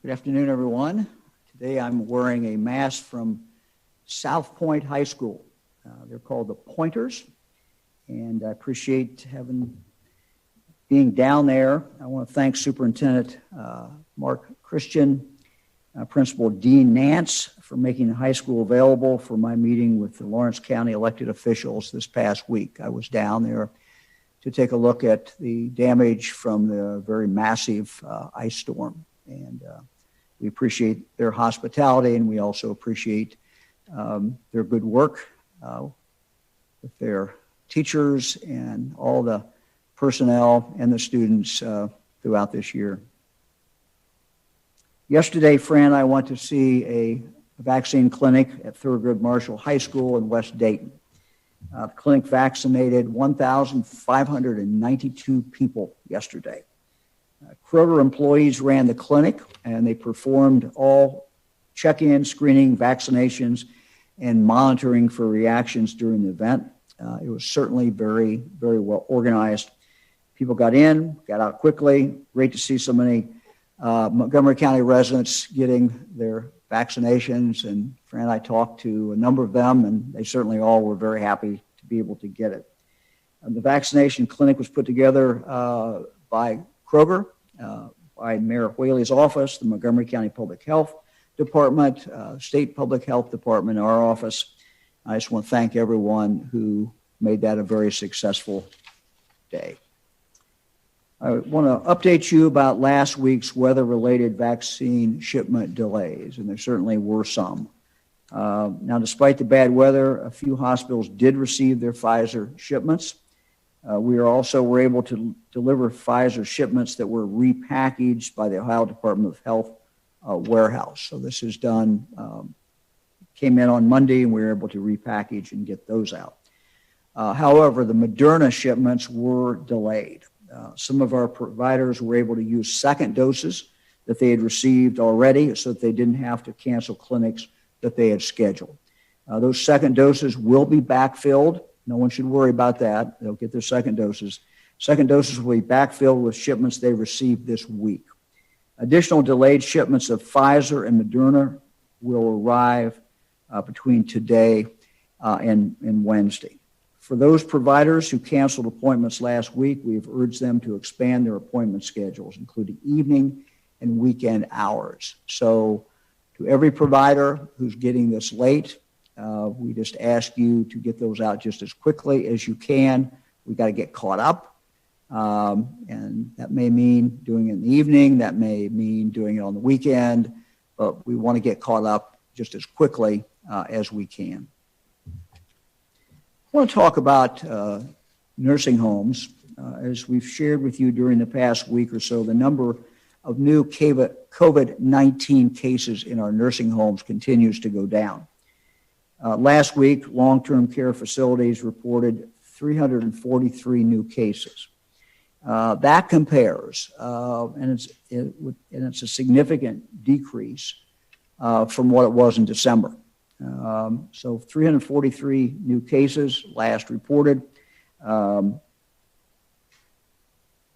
Good afternoon, everyone. Today I'm wearing a mask from South Point High School. They're called the Pointers, and I appreciate being down there. I want to thank Superintendent Mark Christian, Principal Dean Nance for making the high school available for my meeting with the Lawrence County elected officials this past week. I was down there to take a look at the damage from the very massive ice storm, and we appreciate their hospitality, and we also appreciate their good work with their teachers and all the personnel and the students throughout this year. Yesterday, Fran and I went to see a vaccine clinic at Thurgood Marshall High School in West Dayton. The clinic vaccinated 1,592 people yesterday. Kroger employees ran the clinic, and they performed all check-in, screening, vaccinations, and monitoring for reactions during the event. It was certainly very, very well organized. People got in, got out quickly. Great to see so many Montgomery County residents getting their vaccinations, and Fran and I talked to a number of them, and they certainly all were very happy to be able to get it. The vaccination clinic was put together by Kroger, by Mayor Whaley's office, the Montgomery County Public Health Department, State Public Health Department, our office. I just want to thank everyone who made that a very successful day. I want to update you about last week's weather-related vaccine shipment delays, and there certainly were some. Now, despite the bad weather, a few hospitals did receive their Pfizer shipments. We were able to deliver Pfizer shipments that were repackaged by the Ohio Department of Health warehouse. So this is done, came in on Monday, and we were able to repackage and get those out. However, the Moderna shipments were delayed. Some of our providers were able to use second doses that they had received already so that they didn't have to cancel clinics that they had scheduled. Those second doses will be backfilled. No one should worry about that. They'll get their second doses. Second doses will be backfilled with shipments they received this week. Additional delayed shipments of Pfizer and Moderna will arrive between today and Wednesday. For those providers who canceled appointments last week, we've urged them to expand their appointment schedules, including evening and weekend hours. So to every provider who's getting this late, we just ask you to get those out just as quickly as you can. We've got to get caught up, and that may mean doing it in the evening. That may mean doing it on the weekend, but we want to get caught up just as quickly as we can. I want to talk about nursing homes. As we've shared with you during the past week or so, the number of new COVID-19 cases in our nursing homes continues to go down. Last week, long-term care facilities reported 343 new cases. That compares, and it's a significant decrease from what it was in December. So 343 new cases last reported.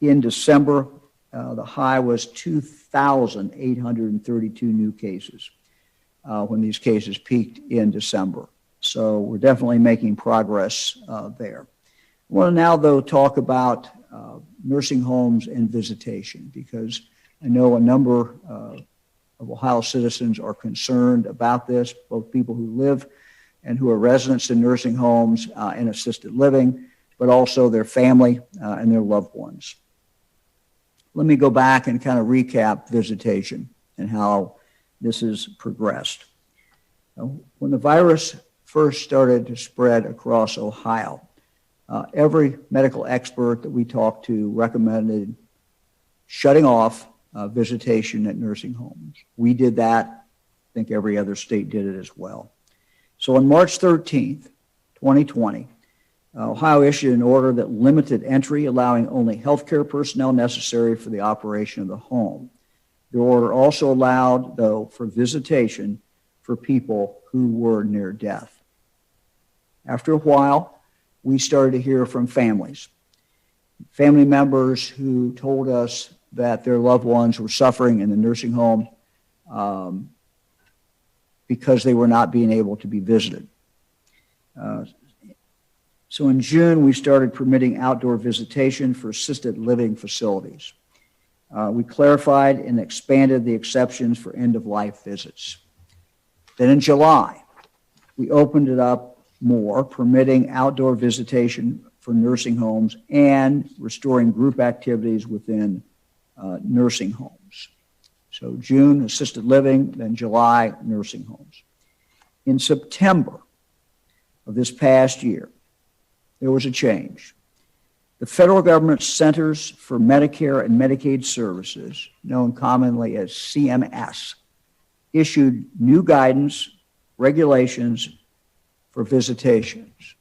In December, the high was 2,832 new cases when these cases peaked in December. So we're definitely making progress there. I want to now, though, talk about nursing homes and visitation, because I know a number of Ohio citizens are concerned about this, both people who live and who are residents in nursing homes and assisted living, but also their family and their loved ones. Let me go back and kind of recap visitation and how this has progressed. When the virus first started to spread across Ohio, every medical expert that we talked to recommended shutting off visitation at nursing homes. We did that. I think every other state did it as well. So on March 13th, 2020, Ohio issued an order that limited entry, allowing only healthcare personnel necessary for the operation of the home. The order also allowed, though, for visitation for people who were near death. After a while, we started to hear from families. Family members who told us that their loved ones were suffering in the nursing home because they were not being able to be visited. So in June, we started permitting outdoor visitation for assisted living facilities. We clarified and expanded the exceptions for end-of-life visits. Then in July, we opened it up more, permitting outdoor visitation for nursing homes and restoring group activities within nursing homes. So June, assisted living, then July, nursing homes. In September of this past year, there was a change. The federal government Centers for Medicare and Medicaid Services, known commonly as CMS, issued new guidance, regulations for visitations.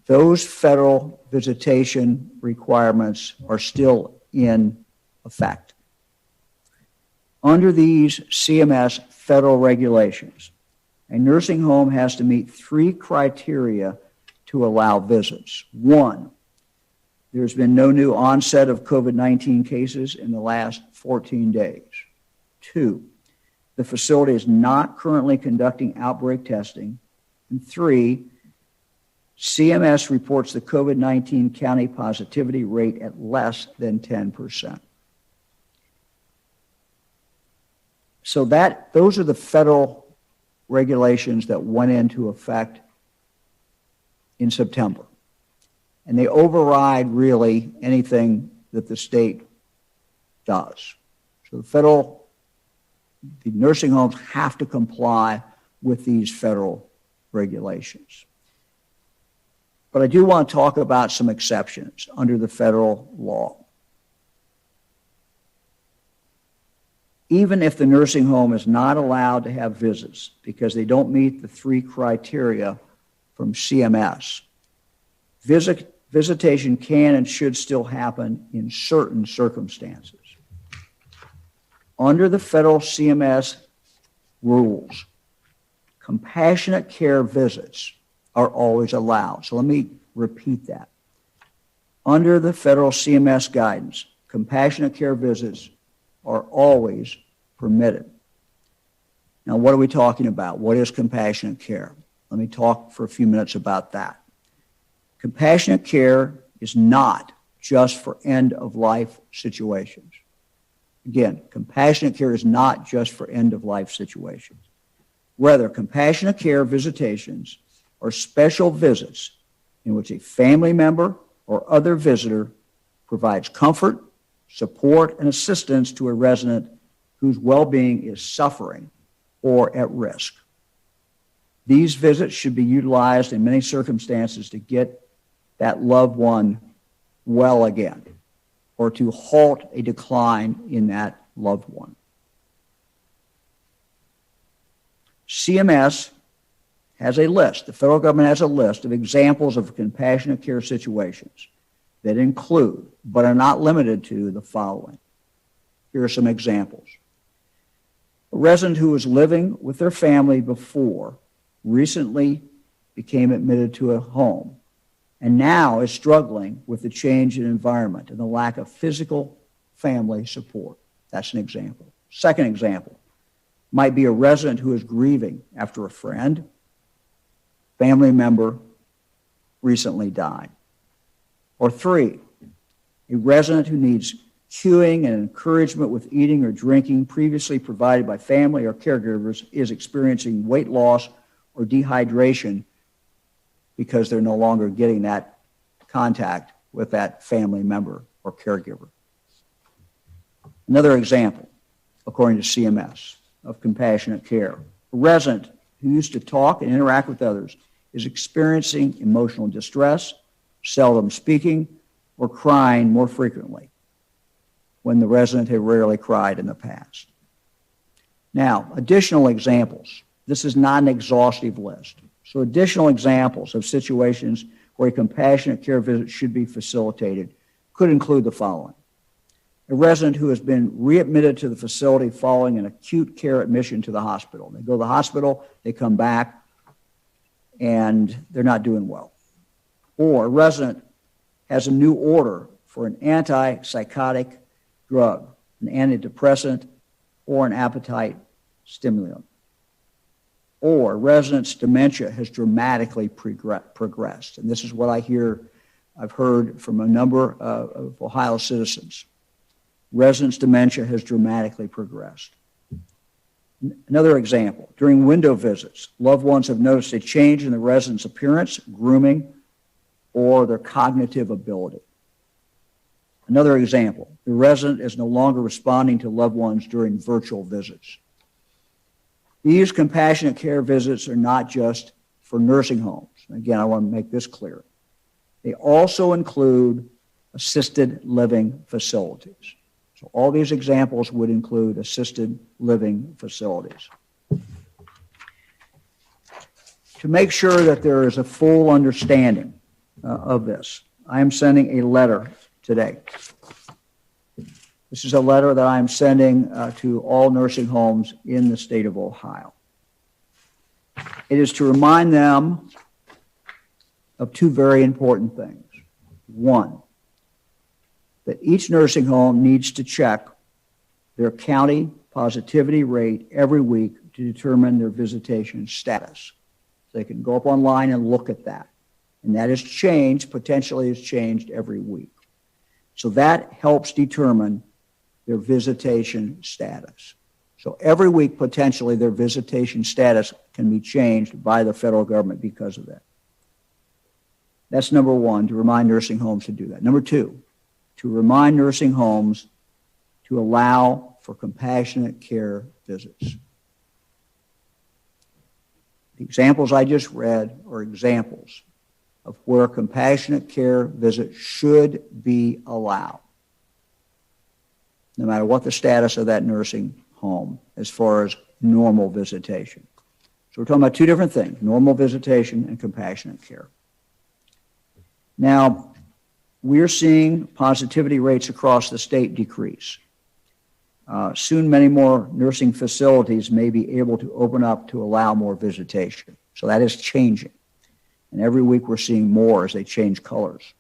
Those federal visitation requirements are still in effect. Under these CMS federal regulations, a nursing home has to meet 3 criteria to allow visits. 1, there's been no new onset of COVID-19 cases in the last 14 days. 2, the facility is not currently conducting outbreak testing. And 3, CMS reports the COVID-19 county positivity rate at less than 10%. So those are the federal regulations that went into effect in September. And they override really anything that the state does. So the nursing homes have to comply with these federal regulations. But I do want to talk about some exceptions under the federal law. Even if the nursing home is not allowed to have visits because they don't meet the 3 criteria from CMS, visitation can and should still happen in certain circumstances. Under the federal CMS rules, compassionate care visits are always allowed. So let me repeat that. Under the federal CMS guidance, compassionate care visits are always permitted. Now, what are we talking about? What is compassionate care? Let me talk for a few minutes about that. Compassionate care is not just for end-of-life situations. Again, compassionate care is not just for end-of-life situations. Rather, compassionate care visitations are special visits in which a family member or other visitor provides comfort, support, and assistance to a resident whose well-being is suffering or at risk. These visits should be utilized in many circumstances to get that loved one well again, or to halt a decline in that loved one. CMS has a list, the federal government has a list of examples of compassionate care situations that include, but are not limited to, the following. Here are some examples. A resident who was living with their family before recently became admitted to a home and now is struggling with the change in environment and the lack of physical family support. That's an example. Second example might be a resident who is grieving after a friend, family member recently died. Or 3, a resident who needs cueing and encouragement with eating or drinking previously provided by family or caregivers is experiencing weight loss or dehydration because they're no longer getting that contact with that family member or caregiver. Another example, according to CMS, of compassionate care. A resident who used to talk and interact with others is experiencing emotional distress, seldom speaking, or crying more frequently when the resident had rarely cried in the past. Now, additional examples. This is not an exhaustive list. So additional examples of situations where a compassionate care visit should be facilitated could include the following. A resident who has been readmitted to the facility following an acute care admission to the hospital. They go to the hospital, they come back, and they're not doing well. Or a resident has a new order for an antipsychotic drug, an antidepressant, or an appetite stimulant. Or residents' dementia has dramatically progressed. And this is what I've heard from a number of Ohio citizens. Residents' dementia has dramatically progressed. Another example, during window visits, loved ones have noticed a change in the resident's appearance, grooming, or their cognitive ability. Another example, the resident is no longer responding to loved ones during virtual visits. These compassionate care visits are not just for nursing homes. Again, I want to make this clear. They also include assisted living facilities. So all these examples would include assisted living facilities. To make sure that there is a full understanding of this, I am sending a letter today. This is a letter that I am sending to all nursing homes in the state of Ohio. It is to remind them of two very important things. One, that each nursing home needs to check their county positivity rate every week to determine their visitation status. So they can go up online and look at that. And that has changed, potentially has changed every week. So that helps determine their visitation status. So every week, potentially, their visitation status can be changed by the federal government because of that. That's number one, to remind nursing homes to do that. Number two, to remind nursing homes to allow for compassionate care visits. The examples I just read are examples of where compassionate care visits should be allowed, no matter what the status of that nursing home as far as normal visitation. So we're talking about two different things, normal visitation and compassionate care. Now, we're seeing positivity rates across the state decrease. Soon, many more nursing facilities may be able to open up to allow more visitation. So that is changing. And every week we're seeing more as they change colors.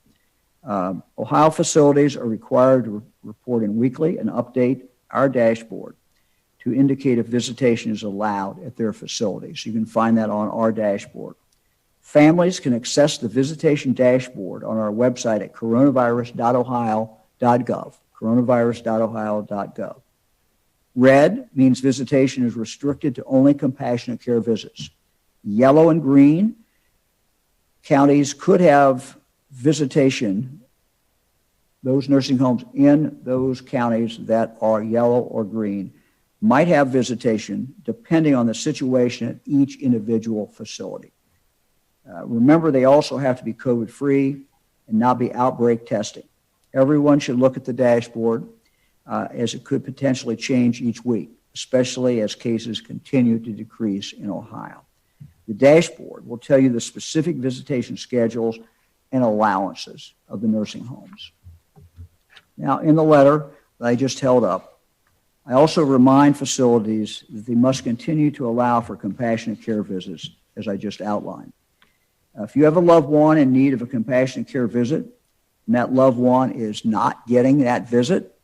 Ohio facilities are required to report in weekly and update our dashboard to indicate if visitation is allowed at their facilities. You can find that on our dashboard. Families can access the visitation dashboard on our website at coronavirus.ohio.gov, coronavirus.ohio.gov. Red means visitation is restricted to only compassionate care visits. Yellow and green, counties could have visitation, those nursing homes in those counties that are yellow or green might have visitation depending on the situation at each individual facility. Remember, they also have to be COVID-free and not be outbreak testing. Everyone should look at the dashboard as it could potentially change each week, especially as cases continue to decrease in Ohio. The dashboard will tell you the specific visitation schedules and allowances of the nursing homes. Now, in the letter that I just held up, I also remind facilities that they must continue to allow for compassionate care visits, as I just outlined. If you have a loved one in need of a compassionate care visit, and that loved one is not getting that visit,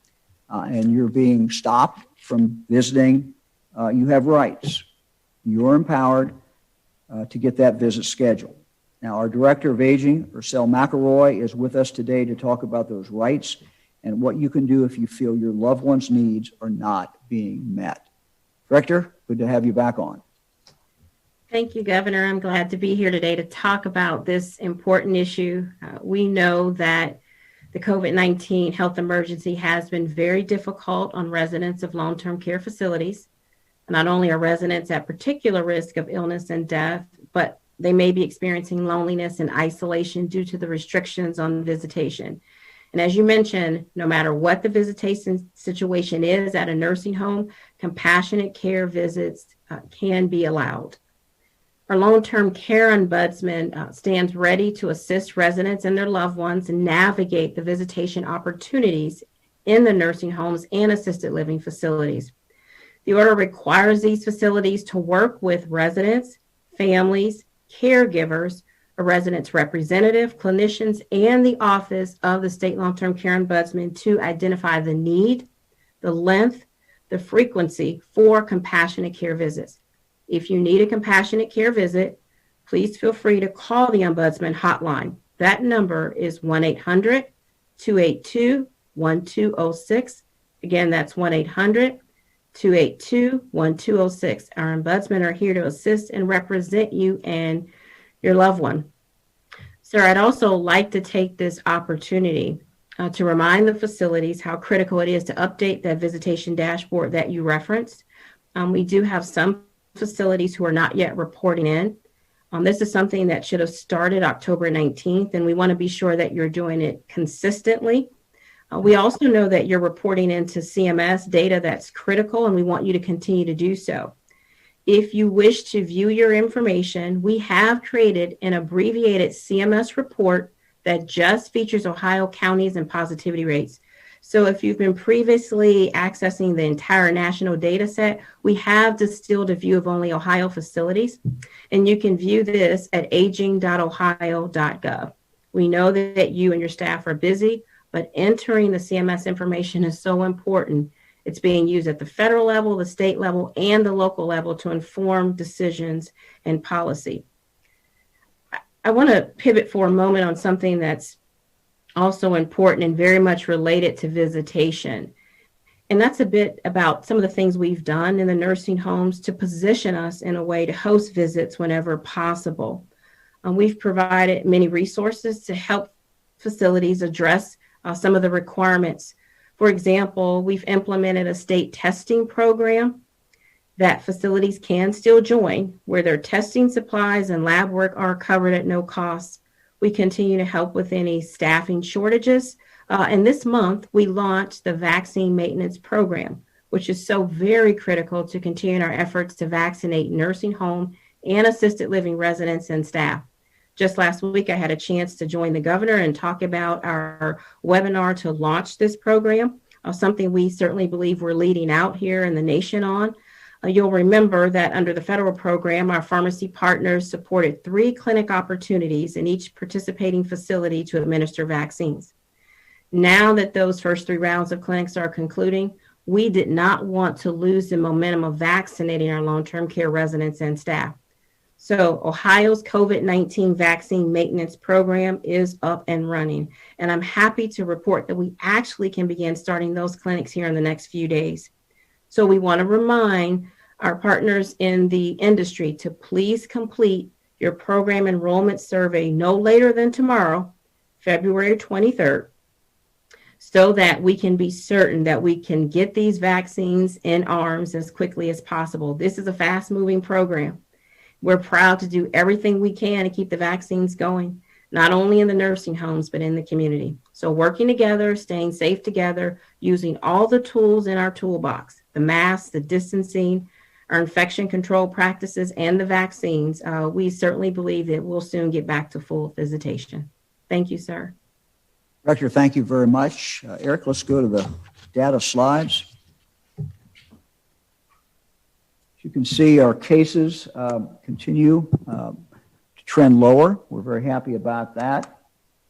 and you're being stopped from visiting, you have rights. You're empowered to get that visit scheduled. Now, our Director of Aging, Ursel McElroy, is with us today to talk about those rights and what you can do if you feel your loved one's needs are not being met. Director, good to have you back on. Thank you, Governor. I'm glad to be here today to talk about this important issue. We know that the COVID-19 health emergency has been very difficult on residents of long-term care facilities. Not only are residents at particular risk of illness and death, but they may be experiencing loneliness and isolation due to the restrictions on visitation. And as you mentioned, no matter what the visitation situation is at a nursing home, compassionate care visits can be allowed. Our long-term care ombudsman stands ready to assist residents and their loved ones and navigate the visitation opportunities in the nursing homes and assisted living facilities. The order requires these facilities to work with residents, families, caregivers, a resident's representative, clinicians, and the Office of the State Long-Term Care Ombudsman to identify the need, the length, the frequency for compassionate care visits. If you need a compassionate care visit, please feel free to call the Ombudsman hotline. That number is 1-800-282-1206. Again, that's 1-800-282-1206. Our Ombudsmen are here to assist and represent you and your loved one. Sir, I'd also like to take this opportunity to remind the facilities how critical it is to update that visitation dashboard that you referenced. We do have some facilities who are not yet reporting in. This is something that should have started October 19th, and we want to be sure that you're doing it consistently. We also know that you're reporting into CMS data that's critical, and we want you to continue to do so. If you wish to view your information, we have created an abbreviated CMS report that just features Ohio counties and positivity rates. So if you've been previously accessing the entire national data set, we have distilled a view of only Ohio facilities, and you can view this at aging.ohio.gov. We know that you and your staff are busy, but entering the CMS information is so important. It's being used at the federal level, the state level, and the local level to inform decisions and policy. I want to pivot for a moment on something that's also important and very much related to visitation. And that's a bit about some of the things we've done in the nursing homes to position us in a way to host visits whenever possible. We've provided many resources to help facilities address some of the requirements. For example, we've implemented a state testing program that facilities can still join, where their testing supplies and lab work are covered at no cost. We continue to help with any staffing shortages. And this month, we launched the vaccine maintenance program, which is so very critical to continue our efforts to vaccinate nursing home and assisted living residents and staff. Just last week, I had a chance to join the governor and talk about our webinar to launch this program, something we certainly believe we're leading out here in the nation on. You'll remember that under the federal program, our pharmacy partners supported 3 clinic opportunities in each participating facility to administer vaccines. Now that those first 3 rounds of clinics are concluding, we did not want to lose the momentum of vaccinating our long-term care residents and staff. So Ohio's COVID-19 vaccine maintenance program is up and running, and I'm happy to report that we actually can begin starting those clinics here in the next few days. So we want to remind our partners in the industry to please complete your program enrollment survey no later than tomorrow, February 23rd, so that we can be certain that we can get these vaccines in arms as quickly as possible. This is a fast-moving program. We're proud to do everything we can to keep the vaccines going, not only in the nursing homes, but in the community. So working together, staying safe together, using all the tools in our toolbox, the masks, the distancing, our infection control practices, and the vaccines, we certainly believe that we'll soon get back to full visitation. Thank you, sir. Director, thank you very much. Eric, let's go to the data slides. As you can see, our cases continue to trend lower. We're very happy about that.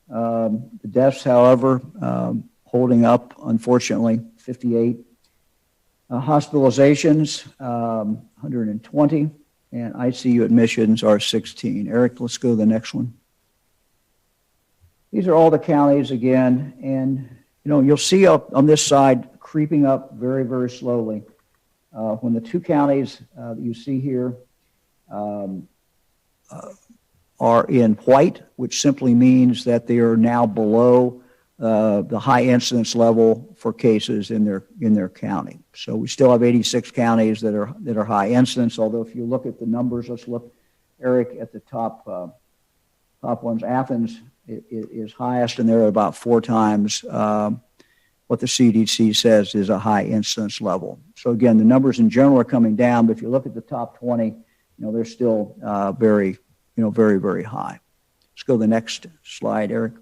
The deaths, however, holding up, unfortunately, 58. Hospitalizations, 120, and ICU admissions are 16. Eric, let's go to the next one. These are all the counties again, and you'll see up on this side creeping up very, very slowly. When the 2 counties that you see here are in white, which simply means that they are now below the high incidence level for cases in their county. So we still have 86 counties that are high incidence. Although if you look at the numbers, let's look, Eric, at the top ones. Athens is highest, and they're about 4 times what the CDC says is a high incidence level. So again, the numbers in general are coming down, but if you look at the top 20, they're still very, very high. Let's go to the next slide, Eric.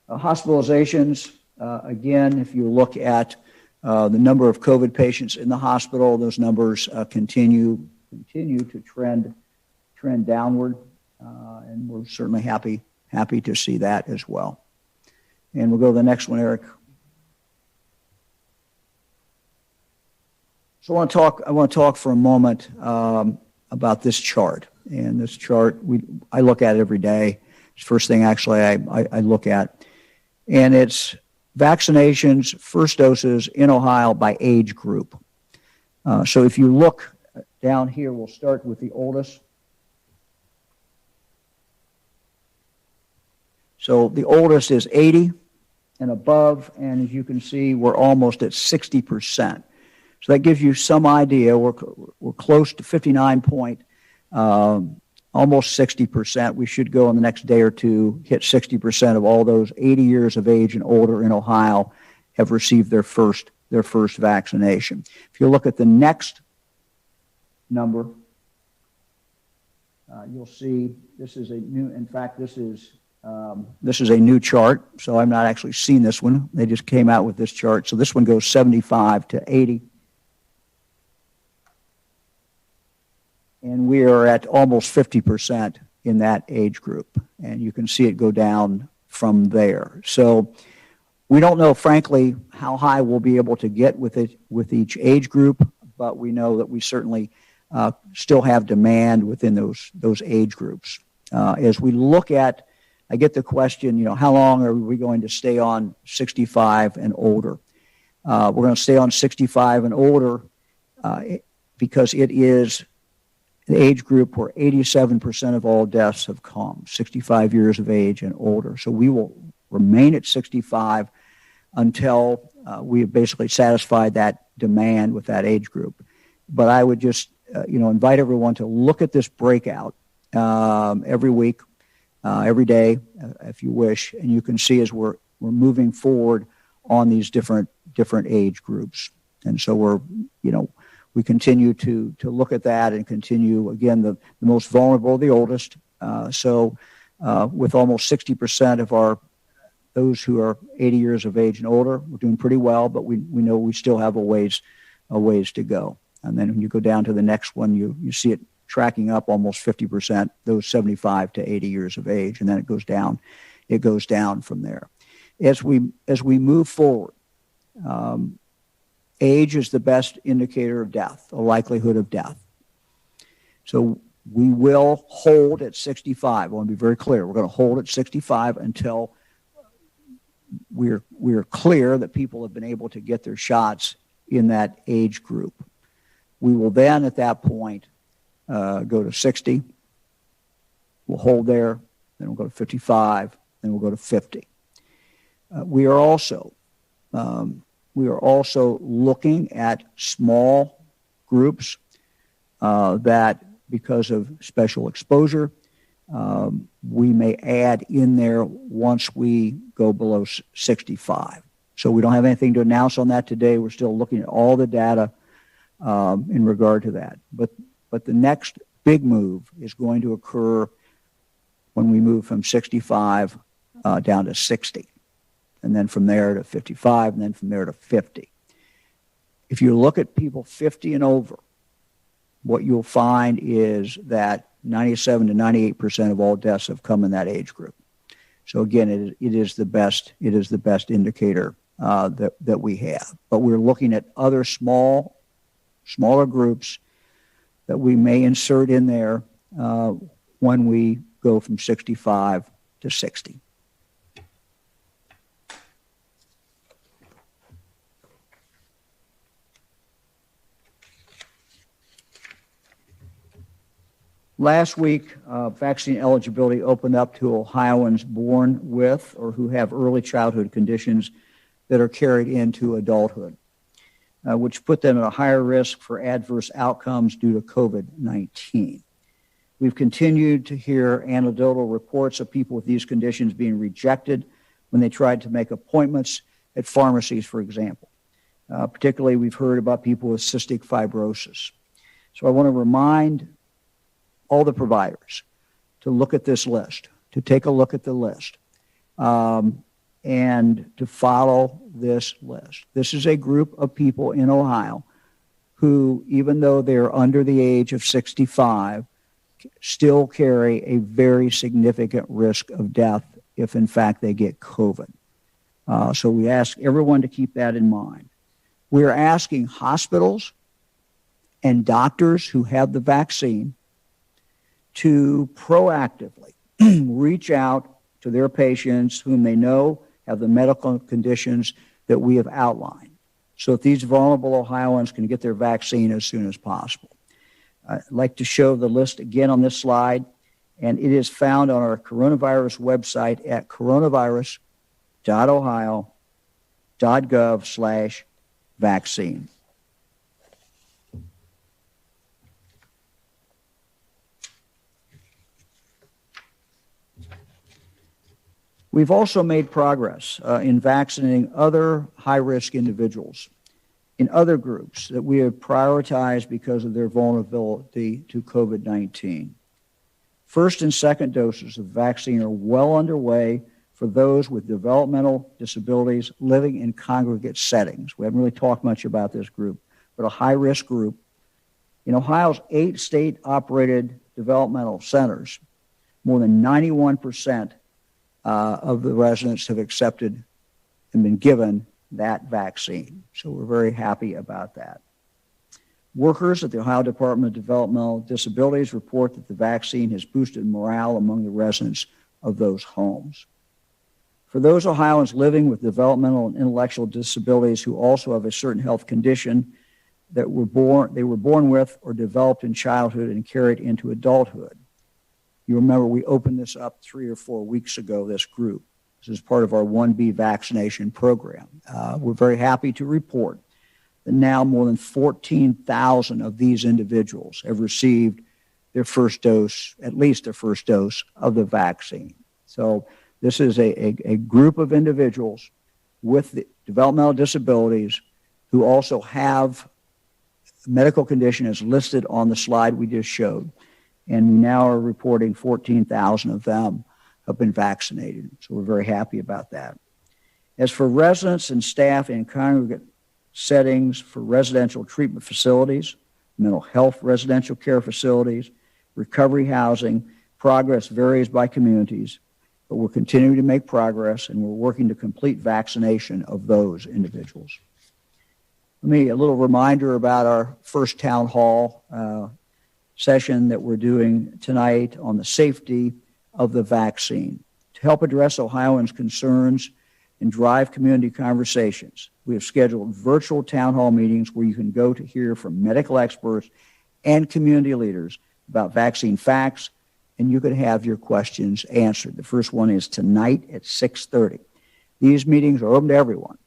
Hospitalizations, again, if you look at the number of COVID patients in the hospital, those numbers continue to trend downward, and we're certainly happy to see that as well. And we'll go to the next one, Eric. So I want to talk for a moment about this chart. And this chart, I look at it every day. It's the first thing actually I look at. And it's vaccinations, first doses in Ohio by age group. So if you look down here, we'll start with the oldest. So the oldest is 80 and above, and as you can see, we're almost at 60%. So that gives you some idea. We're close to 59 point, almost 60%. We should go in the next day or two, hit 60% of all those 80 years of age and older in Ohio have received their first vaccination. If you look at the next number, you'll see this is a new. In fact, this is a new chart. So I've not actually seen this one. They just came out with this chart. So this one goes 75 to 80. And we are at almost 50% in that age group. And you can see it go down from there. So we don't know, frankly, how high we'll be able to get with each age group, but we know that we certainly still have demand within those age groups. As we look at, I get the question, how long are we going to stay on 65 and older? We're going to stay on 65 and older because it is the age group where 87% of all deaths have come, 65 years of age and older. So we will remain at 65 until we have basically satisfied that demand with that age group. But I would just, invite everyone to look at this breakout every week, every day, if you wish, and you can see as we're moving forward on these different age groups. And so we continue to look at that and continue, again, the most vulnerable, the oldest. So with almost 60% of those who are 80 years of age and older, we're doing pretty well, but we know we still have a ways to go. And then when you go down to the next one, you see it tracking up almost 50%, those 75 to 80 years of age, and then it goes down from there. As we move forward, age is the best indicator of death, the likelihood of death. So we will hold at 65. I want to be very clear. We're going to hold at 65 until we're clear that people have been able to get their shots in that age group. We will then, at that point, go to 60. We'll hold there. Then we'll go to 55. Then we'll go to 50. We are also looking at small groups that, because of special exposure, we may add in there once we go below 65. So we don't have anything to announce on that today. We're still looking at all the data in regard to that. But the next big move is going to occur when we move from 65 down to 60. And then from there to 55, and then from there to 50. If you look at people 50 and over, what you'll find is that 97 to 98% of all deaths have come in that age group. So again, it is the best indicator that we have. But we're looking at other smaller groups that we may insert in there when we go from 65 to 60. Last week, vaccine eligibility opened up to Ohioans born with or who have early childhood conditions that are carried into adulthood, which put them at a higher risk for adverse outcomes due to COVID-19. We've continued to hear anecdotal reports of people with these conditions being rejected when they tried to make appointments at pharmacies, for example. Particularly, we've heard about people with cystic fibrosis. So I want to remind all the providers to look at this list, to take a look at the list, and to follow this list. This is a group of people in Ohio who, even though they're under the age of 65, still carry a very significant risk of death if, in fact, they get COVID. So we ask everyone to keep that in mind. We're asking hospitals and doctors who have the vaccine to proactively reach out to their patients whom they know have the medical conditions that we have outlined, so that these vulnerable Ohioans can get their vaccine as soon as possible. I'd like to show the list again on this slide, and it is found on our coronavirus website at coronavirus.ohio.gov/vaccine. We've also made progress in vaccinating other high-risk individuals in other groups that we have prioritized because of their vulnerability to COVID-19. First and second doses of the vaccine are well underway for those with developmental disabilities living in congregate settings. We haven't really talked much about this group, but a high-risk group. In Ohio's 8 state-operated developmental centers, more than 91% of the residents have accepted and been given that vaccine. So we're very happy about that. Workers at the Ohio Department of Developmental Disabilities report that the vaccine has boosted morale among the residents of those homes. For those Ohioans living with developmental and intellectual disabilities who also have a certain health condition that they were born with or developed in childhood and carried into adulthood. You remember we opened this up 3 or 4 weeks ago, this group. This is part of our 1B vaccination program. We're very happy to report that now more than 14,000 of these individuals have received their first dose, at least their first dose of the vaccine. So this is a group of individuals with the developmental disabilities who also have a medical condition as listed on the slide we just showed. And we now are reporting 14,000 of them have been vaccinated. So we're very happy about that. As for residents and staff in congregate settings for residential treatment facilities, mental health residential care facilities, recovery housing, progress varies by communities, but we're continuing to make progress and we're working to complete vaccination of those individuals. Let me, a little reminder about our first town hall session that we're doing tonight on the safety of the vaccine. To help address Ohioans' concerns and drive community conversations, we have scheduled virtual town hall meetings where you can go to hear from medical experts and community leaders about vaccine facts, and you can have your questions answered. The first one is tonight at 6:30. These meetings are open to everyone,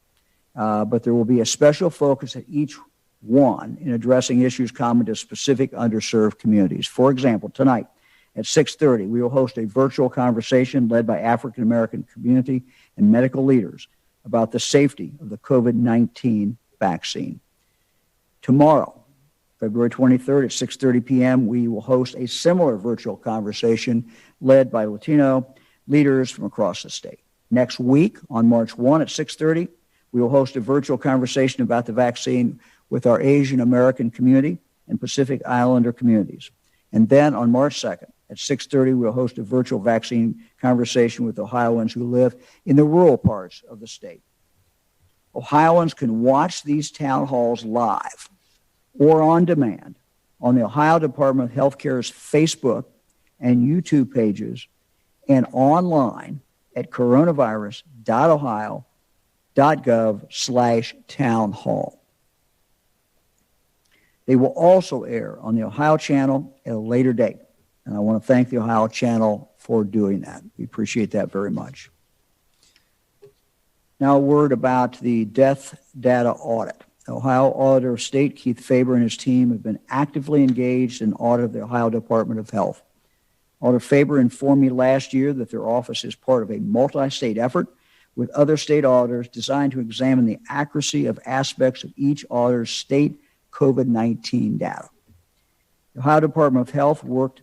but there will be a special focus at each one in addressing issues common to specific underserved communities. For example, tonight at 6:30, we will host a virtual conversation led by African American community and medical leaders about the safety of the COVID-19 vaccine. Tomorrow, February 23rd at 6:30 p.m., we will host a similar virtual conversation led by Latino leaders from across the state. Next week, on March 1 at 6:30, we will host a virtual conversation about the vaccine with our Asian American community and Pacific Islander communities. And then on March 2nd at 6:30, we'll host a virtual vaccine conversation with Ohioans who live in the rural parts of the state. Ohioans can watch these town halls live or on demand on the Ohio Department of Healthcare's Facebook and YouTube pages and online at coronavirus.ohio.gov/townhall. They will also air on the Ohio Channel at a later date, and I want to thank the Ohio Channel for doing that. We appreciate that very much. Now a word about the death data audit. The Ohio Auditor of State, Keith Faber, and his team have been actively engaged in audit of the Ohio Department of Health. Auditor Faber informed me last year that their office is part of a multi-state effort with other state auditors designed to examine the accuracy of aspects of each auditor's state COVID-19 data. The Ohio Department of Health worked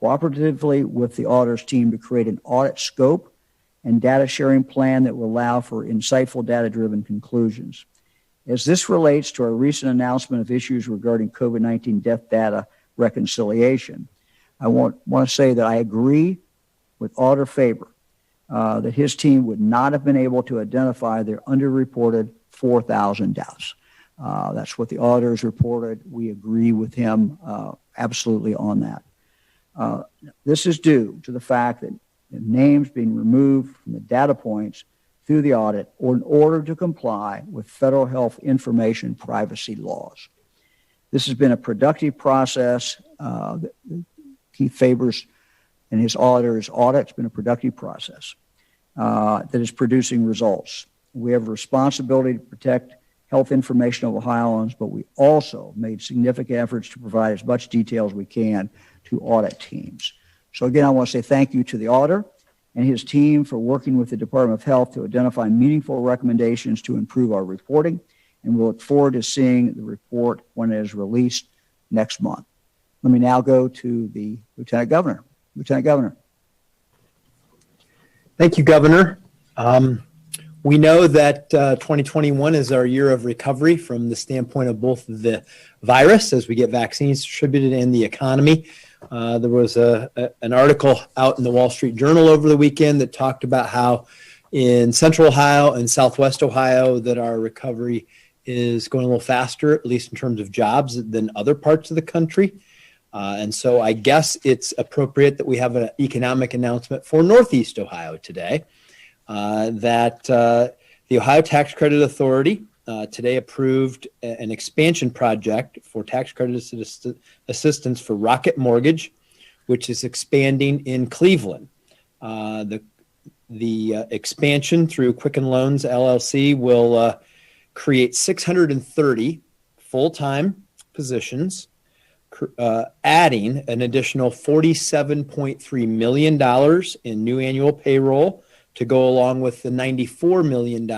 cooperatively with the auditor's team to create an audit scope and data sharing plan that will allow for insightful data-driven conclusions. As this relates to our recent announcement of issues regarding COVID-19 death data reconciliation, I want to say that I agree with Auditor Faber that his team would not have been able to identify their underreported 4,000 deaths. That's what the auditors reported. We agree with him absolutely on that. This is due to the fact that the names being removed from the data points through the audit or in order to comply with federal health information privacy laws. This has been a productive process. Keith Faber's and his auditor's audit has been a productive process that is producing results. We have a responsibility to protect health information of Ohioans, but we also made significant efforts to provide as much detail as we can to audit teams. So again, I want to say thank you to the auditor and his team for working with the Department of Health to identify meaningful recommendations to improve our reporting, and we'll look forward to seeing the report when it is released next month. Let me now go to the Lieutenant Governor. Lieutenant Governor. Thank you, Governor. We know that 2021 is our year of recovery from the standpoint of both the virus as we get vaccines distributed and the economy. There was an article out in the Wall Street Journal over the weekend that talked about how in Central Ohio and Southwest Ohio that our recovery is going a little faster, at least in terms of jobs, than other parts of the country. And so I guess it's appropriate that we have an economic announcement for Northeast Ohio today, that the Ohio Tax Credit Authority today approved an expansion project for tax credit assistance for Rocket Mortgage, which is expanding in Cleveland. The expansion through Quicken Loans LLC will create 630 full-time positions, adding an additional $47.3 million in new annual payroll to go along with the $94 million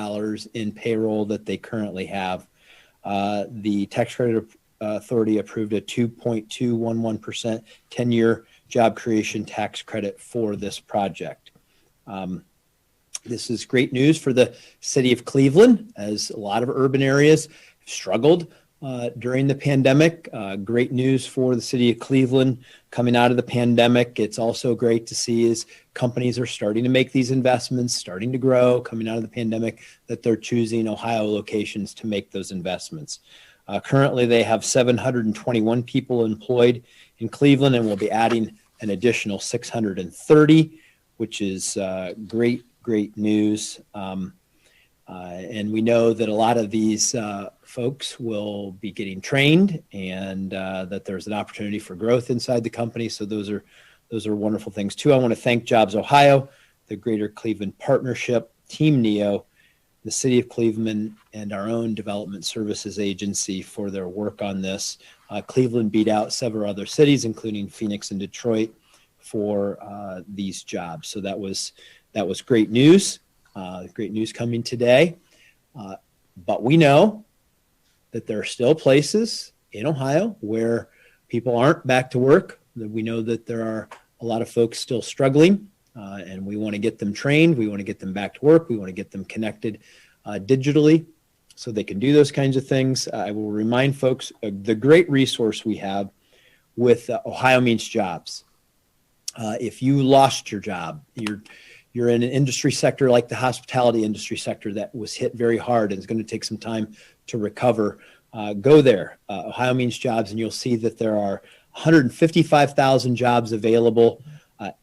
in payroll that they currently have. The Tax Credit Authority approved a 2.211% 10-year job creation tax credit for this project. This is great news for the city of Cleveland, as a lot of urban areas struggled during the pandemic. Great news for the city of Cleveland coming out of the pandemic. It's also great to see as companies are starting to make these investments, starting to grow, coming out of the pandemic, that they're choosing Ohio locations to make those investments. Currently, they have 721 people employed in Cleveland, and will be adding an additional 630, which is great news. And we know that a lot of these folks will be getting trained, and that there's an opportunity for growth inside the company. So those are wonderful things too. I want to thank Jobs Ohio, the Greater Cleveland Partnership, Team NEO, the City of Cleveland, and our own Development Services Agency for their work on this. Cleveland beat out several other cities, including Phoenix and Detroit, for these jobs. So that was great news. Great news coming today. But we know that there are still places in Ohio where people aren't back to work. We know that there are a lot of folks still struggling, and we want to get them trained. We want to get them back to work. We want to get them connected digitally so they can do those kinds of things. I will remind folks of the great resource we have with Ohio Means Jobs. If you lost your job, you're in an industry sector like the hospitality industry sector that was hit very hard and is going to take some time to recover, go there, Ohio Means Jobs, and you'll see that there are 155,000 jobs available.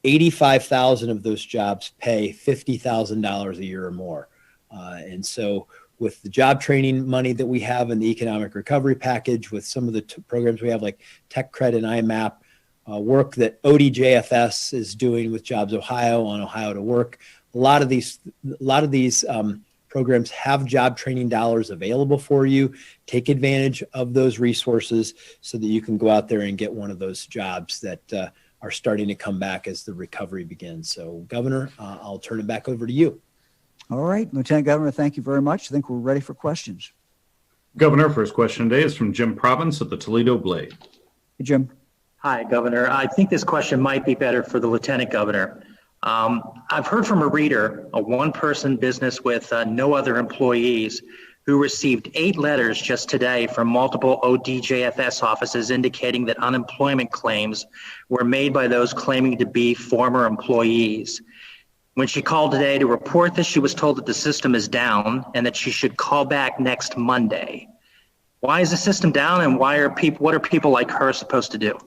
85,000 of those jobs pay $50,000 a year or more. And so with the job training money that we have in the economic recovery package, with some of the programs we have like Tech Credit and IMAP, work that ODJFS is doing with Jobs Ohio on Ohio to Work. A lot of these programs have job training dollars available for you. Take advantage of those resources so that you can go out there and get one of those jobs that are starting to come back as the recovery begins. So, Governor, I'll turn it back over to you. All right, Lieutenant Governor, thank you very much. I think we're ready for questions. Governor, first question today is from Jim Province of the Toledo Blade. Hey, Jim. Hi, Governor. I think this question might be better for the Lieutenant Governor. I've heard from a reader, a one-person business with no other employees, who received 8 letters just today from multiple ODJFS offices indicating that unemployment claims were made by those claiming to be former employees. When she called today to report this, she was told that the system is down and that she should call back next Monday. Why is the system down, and what are people like her supposed to do?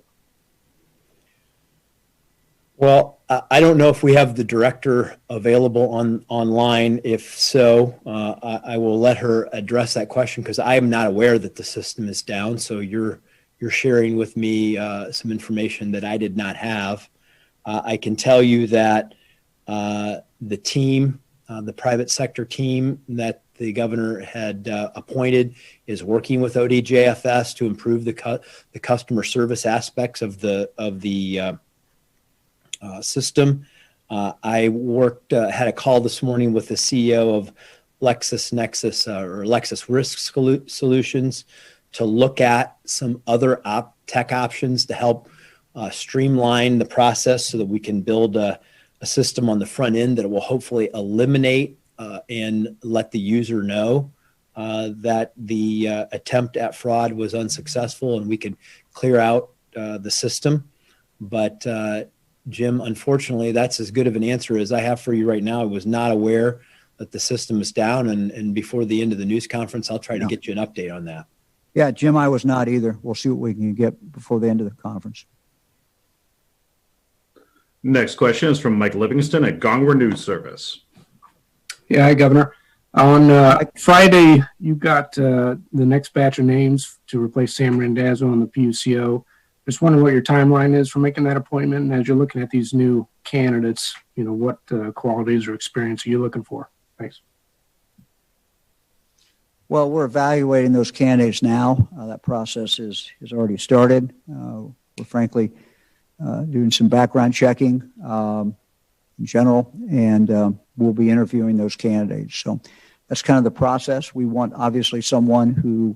Well, I don't know if we have the director available online. If so, I will let her address that question because I am not aware that the system is down. So you're sharing with me some information that I did not have. I can tell you that the team, the private sector team that the governor had appointed, is working with ODJFS to improve the customer service aspects of the system. I had a call this morning with the CEO of LexisNexis or Lexis Risk Solutions to look at some other tech options to help streamline the process so that we can build a system on the front end that will hopefully eliminate and let the user know that the attempt at fraud was unsuccessful and we can clear out the system. But Jim, unfortunately, that's as good of an answer as I have for you right now. I was not aware that the system is down, and before the end of the news conference, I'll try to get you an update on that. Yeah, Jim, I was not either. We'll see what we can get before the end of the conference. Next question is from Mike Livingston at Gongwer News Service. Yeah, hi, Governor. On Friday, you got the next batch of names to replace Sam Randazzo on the PUCO. Just wondering what your timeline is for making that appointment, and as you're looking at these new candidates, what qualities or experience are you looking for? Thanks. Well, we're evaluating those candidates now. That process has already started. We're frankly doing some background checking in general, and we'll be interviewing those candidates. So that's kind of the process. We want, obviously, someone who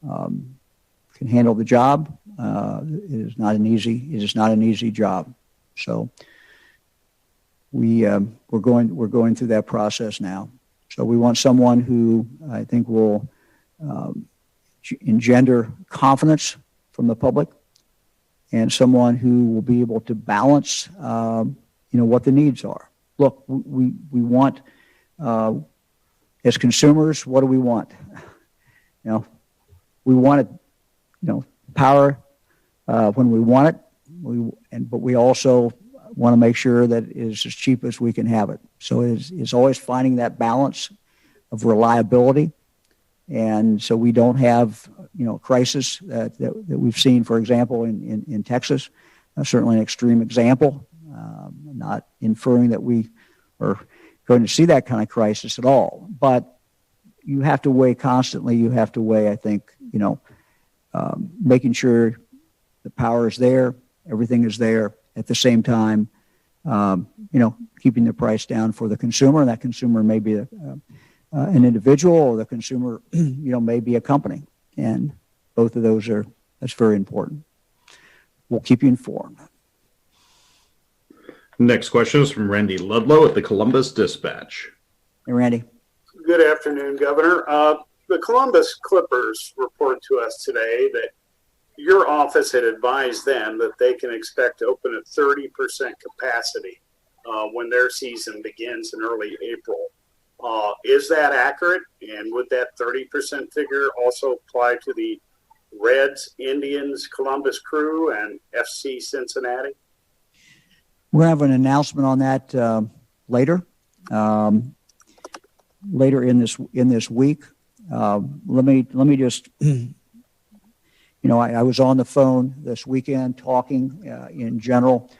can handle the job. It is not an easy job. So we're going through that process now. So we want someone who I think will engender confidence from the public, and someone who will be able to balance, what the needs are. Look, we want, as consumers, what do we want? We want it, power when we want it, but we also want to make sure that it is as cheap as we can have it. So it's always finding that balance of reliability, and so we don't have crisis that we've seen, for example, in Texas. Certainly an extreme example. Not inferring that we are going to see that kind of crisis at all, but you have to weigh constantly. You have to weigh, I think, making sure the power is there, everything is there at the same time, keeping the price down for the consumer, and that consumer may be an individual, or the consumer, may be a company, and both of those that's very important. We'll keep you informed. Next question is from Randy Ludlow at the Columbus Dispatch. Hey, Randy. Good afternoon, Governor. The Columbus Clippers reported to us today that your office had advised them that they can expect to open at 30% capacity when their season begins in early April. Is that accurate? And would that 30% figure also apply to the Reds, Indians, Columbus Crew, and FC Cincinnati? We're going to have an announcement on that later in this week. Let me just, I was on the phone this weekend talking in general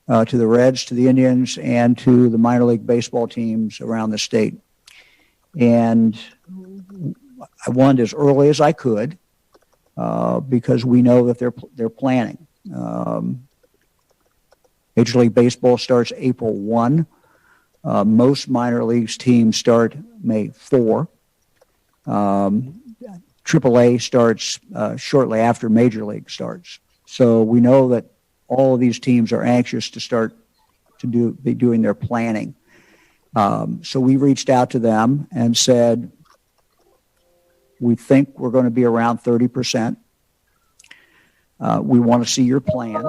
to the Reds, to the Indians, and to the minor league baseball teams around the state. And I wanted as early as I could because we know that they're planning. Major League Baseball starts April 1. Most minor leagues teams start May 4. AAA starts shortly after Major League starts. So we know that all of these teams are anxious to start to be doing their planning. So we reached out to them and said, we think we're going to be around 30%. We want to see your plan,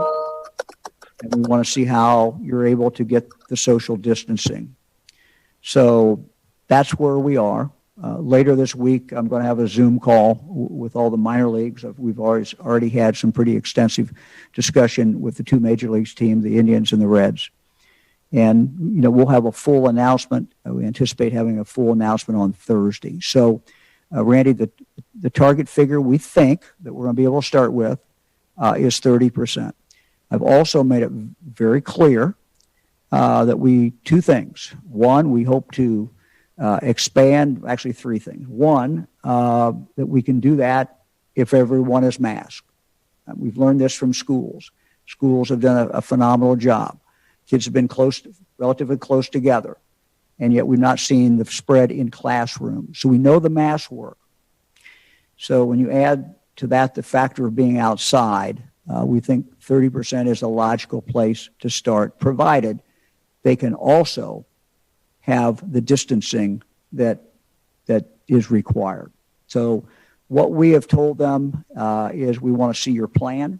and we want to see how you're able to get the social distancing. So that's where we are. Later this week, I'm going to have a Zoom call with all the minor leagues. We've already had some pretty extensive discussion with the two major leagues teams, the Indians and the Reds. And, we'll have a full announcement. We anticipate having a full announcement on Thursday. So, Randy, the target figure we think that we're going to be able to start with is 30%. I've also made it very clear that two things. One, we hope to expand, actually three things. One, that we can do that if everyone is masked. We've learned this from schools. Schools have done a phenomenal job. Kids have been relatively close together, and yet we've not seen the spread in classrooms. So we know the masks work. So when you add to that the factor of being outside, we think 30% is a logical place to start, provided they can also have the distancing that is required. So what we have told them is we want to see your plan,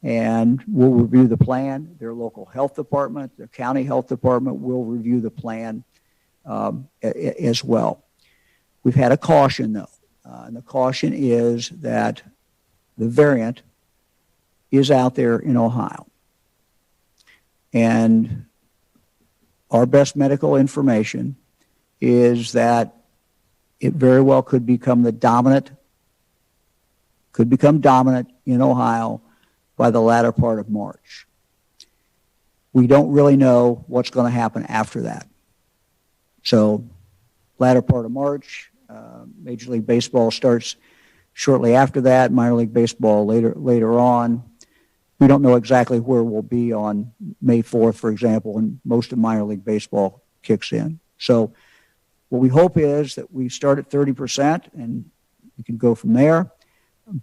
and we'll review the plan. Their local health department, their county health department will review the plan as well. We've had a caution, though, and the caution is that the variant is out there in Ohio. And our best medical information is that it very well could become dominant in Ohio by the latter part of March. We don't really know what's going to happen after that. So, latter part of March, Major League Baseball starts shortly after that, minor league baseball later on. We don't know exactly where we'll be on May 4th, for example, and most of minor league baseball kicks in. So what we hope is that we start at 30% and we can go from there.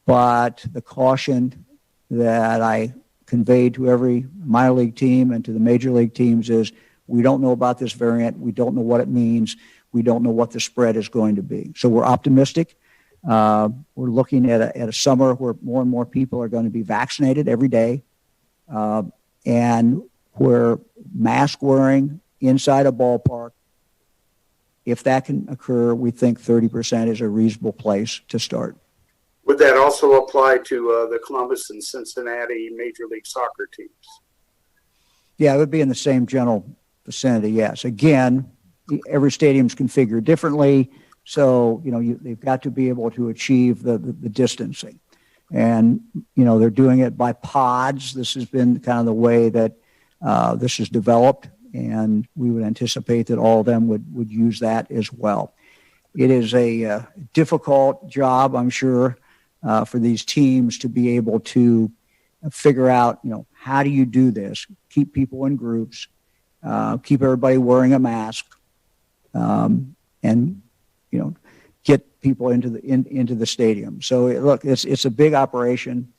But the caution that I conveyed to every minor league team and to the major league teams is we don't know about this variant. We don't know what it means. We don't know what the spread is going to be. So we're optimistic. We're looking at a summer where more and more people are going to be vaccinated every day, and where mask wearing inside a ballpark, if that can occur, we think 30% is a reasonable place to start. Would that also apply to the Columbus and Cincinnati Major League Soccer teams? Yeah, it would be in the same general vicinity, yes. Again, every stadium's configured differently. So, they've got to be able to achieve the distancing. And, they're doing it by pods. This has been kind of the way that this is developed, and we would anticipate that all of them would use that as well. It is a difficult job, I'm sure, for these teams to be able to figure out, how do you do this? Keep people in groups, keep everybody wearing a mask, and get people into the stadium. So look, it's a big operation.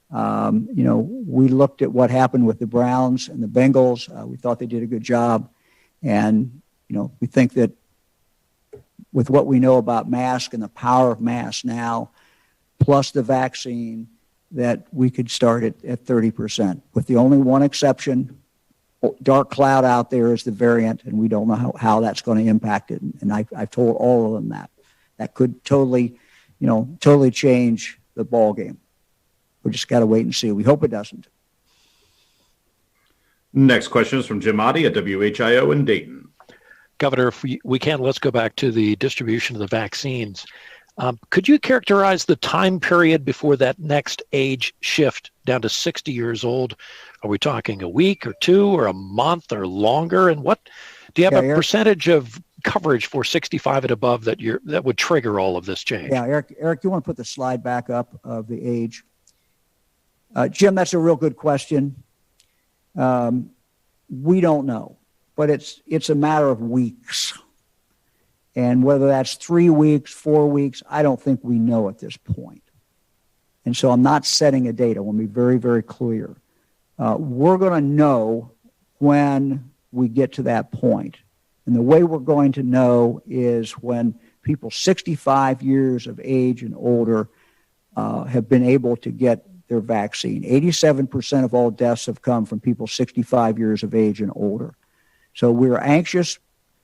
We looked at what happened with the Browns and the Bengals. We thought they did a good job, and we think that with what we know about masks and the power of masks now, plus the vaccine, that we could start at 30%. With the only one exception, dark cloud out there is the variant, and we don't know how that's going to impact it. And I've told all of them that could totally change the ball game. We just got to wait and see. We hope it doesn't. Next question is from Jim Oddie at WHIO in Dayton. Governor, if we can, let's go back to the distribution of the vaccines. Could you characterize the time period before that next age shift down to 60 years old? Are we talking a week or two or a month or longer? And what do you have a percentage of coverage for 65 and above that would trigger all of this change? Yeah, Eric, you want to put the slide back up of the age? Jim, that's a real good question. We don't know, but it's a matter of weeks. And whether that's 3 weeks, 4 weeks, I don't think we know at this point. And so I'm not setting a date. I want to be very, very clear. We're going to know when we get to that point. And the way we're going to know is when people 65 years of age and older have been able to get their vaccine. 87% of all deaths have come from people 65 years of age and older. So we're anxious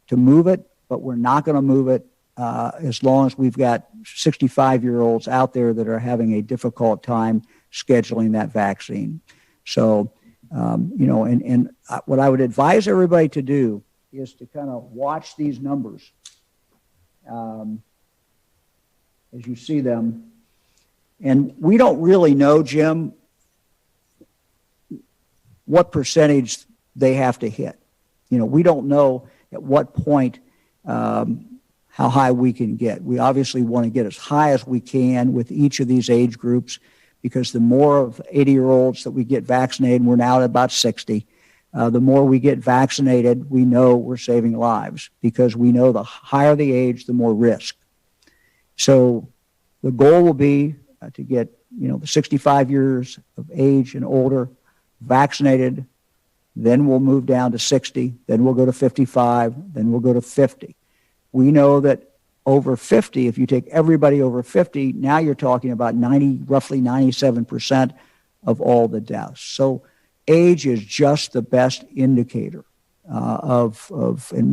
to move it, but we're not going to move it as long as we've got 65-year-olds out there that are having a difficult time scheduling that vaccine. So, and what I would advise everybody to do is to kind of watch these numbers as you see them. And we don't really know, Jim, what percentage they have to hit. We don't know at what point how high we can get. We obviously want to get as high as we can with each of these age groups, because the more of 80-year-olds that we get vaccinated, we're now at about 60, the more we get vaccinated, we know we're saving lives, because we know the higher the age, the more risk. So the goal will be to get, the 65 years of age and older vaccinated. Then we'll move down to 60. Then we'll go to 55. Then we'll go to 50. We know that over 50, if you take everybody over 50, now you're talking about roughly 97% of all the deaths. So age is just the best indicator and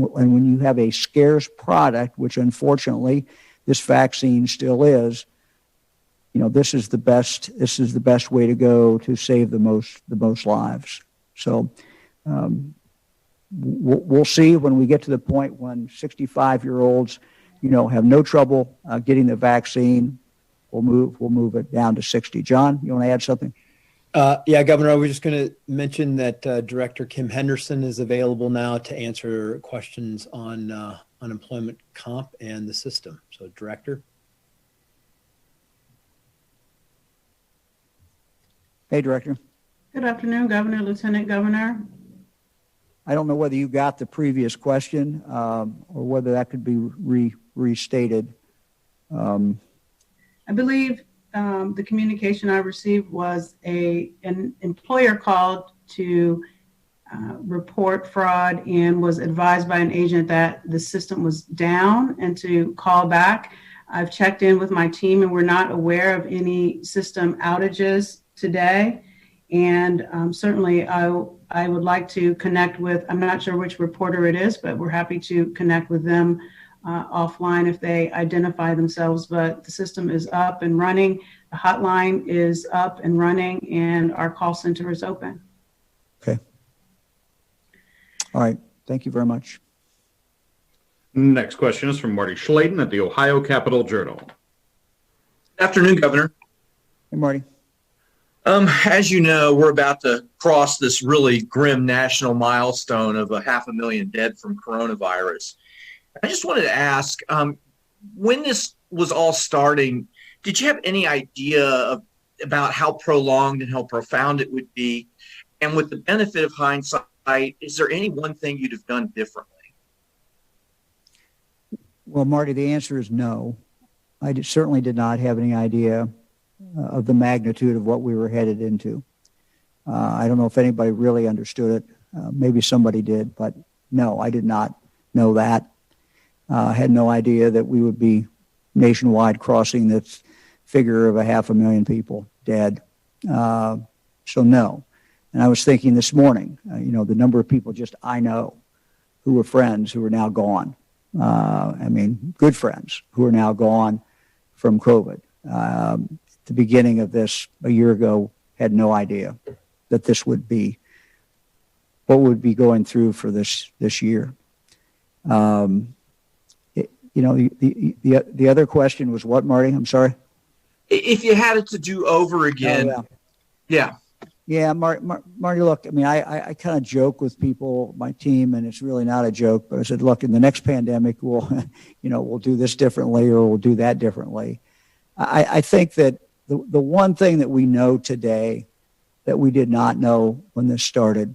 when you have a scarce product, which unfortunately this vaccine still is, this is the best way to go to save the most lives. So we'll see when we get to the point when 65-year-olds, have no trouble getting the vaccine. We'll move it down to 60. John, you want to add something? Yeah, Governor, I was just going to mention that Director Kim Henderson is available now to answer questions on unemployment comp and the system. So, Director. Hey, Director. Good afternoon, Governor, Lieutenant Governor. I don't know whether you got the previous question or whether that could be restated. I believe the communication I received was an employer called to report fraud and was advised by an agent that the system was down and to call back. I've checked in with my team and we're not aware of any system outages today. And certainly I would like to connect with, I'm not sure which reporter it is, but we're happy to connect with them offline if they identify themselves. But the system is up and running. The hotline is up and running, and our call center is open. Okay. All right. Thank you very much. Next question is from Marty Schladen at the Ohio Capitol Journal. Afternoon, Governor. Hey, Marty. As you know, we're about to cross this really grim national milestone of 500,000 dead from coronavirus. I just wanted to ask, when this was all starting, did you have any idea about how prolonged and how profound it would be? And with the benefit of hindsight, is there any one thing you'd have done differently? Well, Marty, the answer is no. I certainly did not have any idea of the magnitude of what we were headed into. I don't know if anybody really understood it. Maybe somebody did, but no, I did not know that. I had no idea that we would be nationwide crossing this figure of 500,000 people dead. So no. And I was thinking this morning, the number of people just I know who were friends who are now gone. Good friends who are now gone from COVID. The beginning of this a year ago had no idea that this would be what would be going through for this year. The other question was what, Marty? I'm sorry. If you had it to do over again. Oh, yeah, Marty, look, I kind of joke with people, my team, and it's really not a joke, but I said, look, in the next pandemic, we'll do this differently or we'll do that differently. I think that the one thing that we know today that we did not know when this started,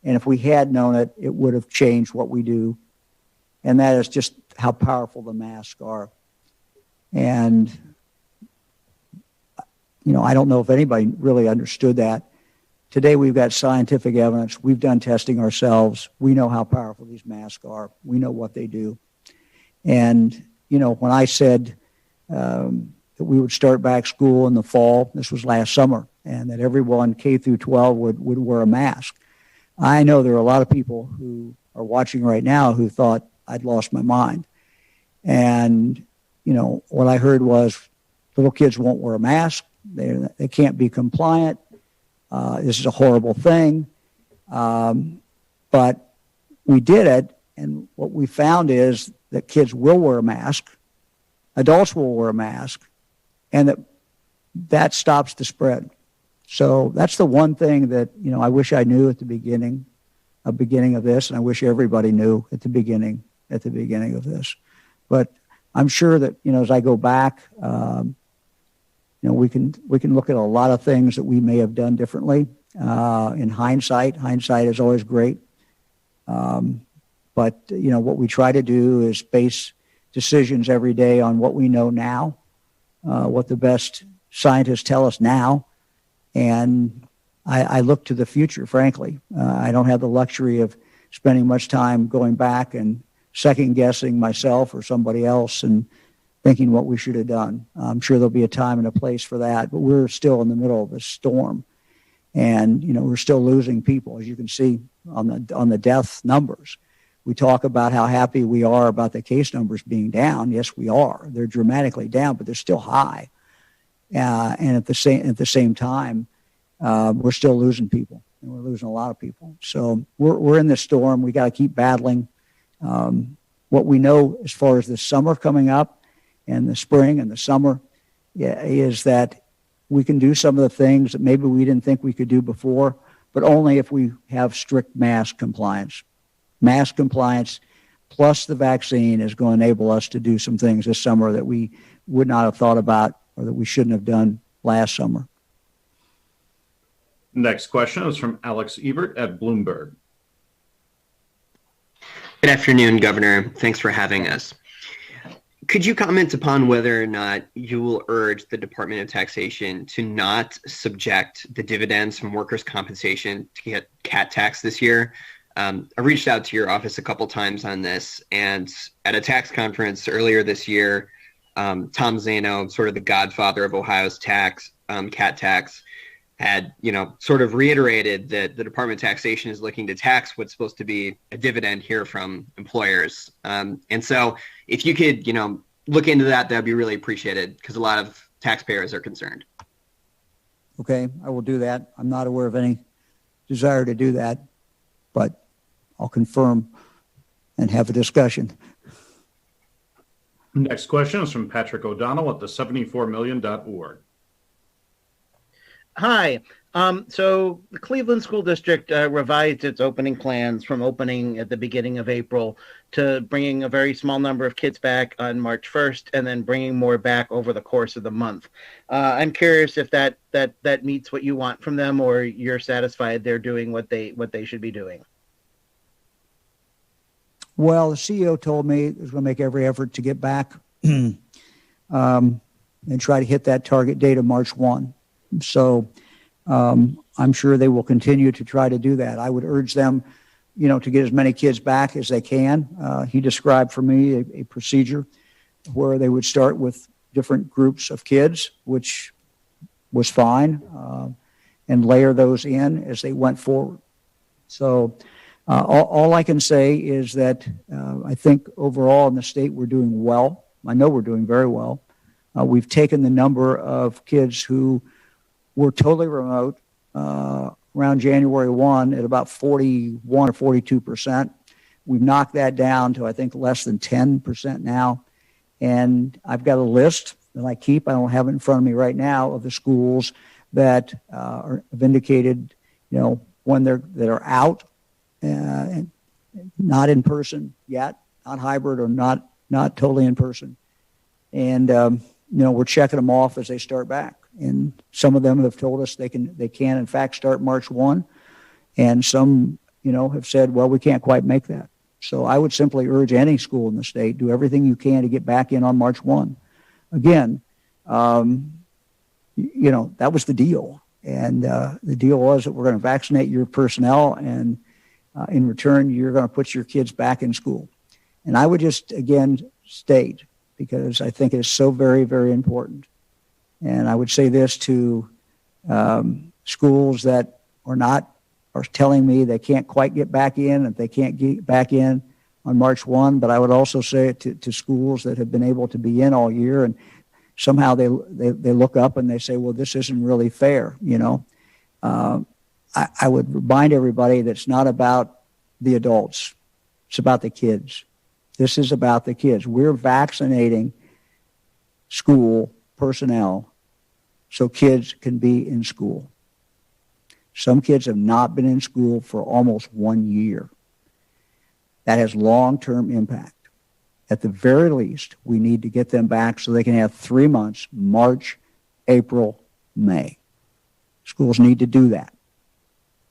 and if we had known it, it would have changed what we do, and that is just how powerful the masks are. And, I don't know if anybody really understood that. Today we've got scientific evidence. We've done testing ourselves. We know how powerful these masks are. We know what they do. And, when I said that we would start back school in the fall, this was last summer, and that everyone K through 12 would wear a mask. I know there are a lot of people who are watching right now who thought I'd lost my mind. And, what I heard was little kids won't wear a mask. They can't be compliant. This is a horrible thing. But we did it. And what we found is that kids will wear a mask. Adults will wear a mask. And that stops the spread. So that's the one thing that, I wish I knew at the beginning of this, and I wish everybody knew at the beginning of this. But I'm sure that, as I go back, we can look at a lot of things that we may have done differently. In hindsight is always great. But what we try to do is base decisions every day on what we know now, what the best scientists tell us now. And I look to the future, frankly. I don't have the luxury of spending much time going back and second guessing myself or somebody else and thinking what we should have done. I'm sure there'll be a time and a place for that, but we're still in the middle of a storm. And, we're still losing people, as you can see on the death numbers. We talk about how happy we are about the case numbers being down. Yes, we are. They're dramatically down, but they're still high. And at the same time, we're still losing people, and we're losing a lot of people. So we're in this storm. We got to keep battling. What we know as far as the summer coming up and the spring and the summer is that we can do some of the things that maybe we didn't think we could do before, but only if we have strict mask compliance. Mask compliance plus the vaccine is going to enable us to do some things this summer that we would not have thought about or that we shouldn't have done last summer. Next question is from Alex Ebert at Bloomberg. Good afternoon, Governor. Thanks for having us. Could you comment upon whether or not you will urge the Department of Taxation to not subject the dividends from workers' compensation to get CAT tax this year? I reached out to your office a couple times on this, and at a tax conference earlier this year, Tom Zano, sort of the godfather of Ohio's tax, CAT tax, had, sort of reiterated that the Department of Taxation is looking to tax what's supposed to be a dividend here from employers. And so if you could, look into that, that'd be really appreciated because a lot of taxpayers are concerned. Okay, I will do that. I'm not aware of any desire to do that, but I'll confirm and have a discussion. Next question is from Patrick O'Donnell at the 74million.org. Hi. So the Cleveland School District revised its opening plans from opening at the beginning of April to bringing a very small number of kids back on March 1st and then bringing more back over the course of the month. I'm curious if that meets what you want from them or you're satisfied they're doing what they should be doing. Well, the CEO told me he was going to make every effort to get back and try to hit that target date of March 1. So I'm sure they will continue to try to do that. I would urge them, to get as many kids back as they can. He described for me a procedure where they would start with different groups of kids, which was fine, and layer those in as they went forward. So all I can say is that I think overall in the state we're doing well. I know we're doing very well. We've taken the number of kids who were totally remote around January 1 at about 41 or 42%. We've knocked that down to, I think, less than 10% now. And I've got a list that I keep. I don't have it in front of me right now of the schools that have indicated, when that are out and not in person yet, not hybrid or not totally in person. And, we're checking them off as they start back. And some of them have told us they can in fact start March 1. And some, have said, well, we can't quite make that. So I would simply urge any school in the state, do everything you can to get back in on March 1. Again, that was the deal. And the deal was that we're going to vaccinate your personnel and in return, you're going to put your kids back in school. And I would just, again, state, because I think it is so very, very important. And I would say this to schools that are telling me they can't quite get back in. If they can't get back in on March 1, but I would also say it to schools that have been able to be in all year, and somehow they look up and they say, well, this isn't really fair, I would remind everybody that it's not about the adults. It's about the kids. This is about the kids. We're vaccinating school personnel so kids can be in school. Some kids have not been in school for almost 1 year. That has long-term impact. At the very least, we need to get them back so they can have 3 months, March, April, May. Schools need to do that.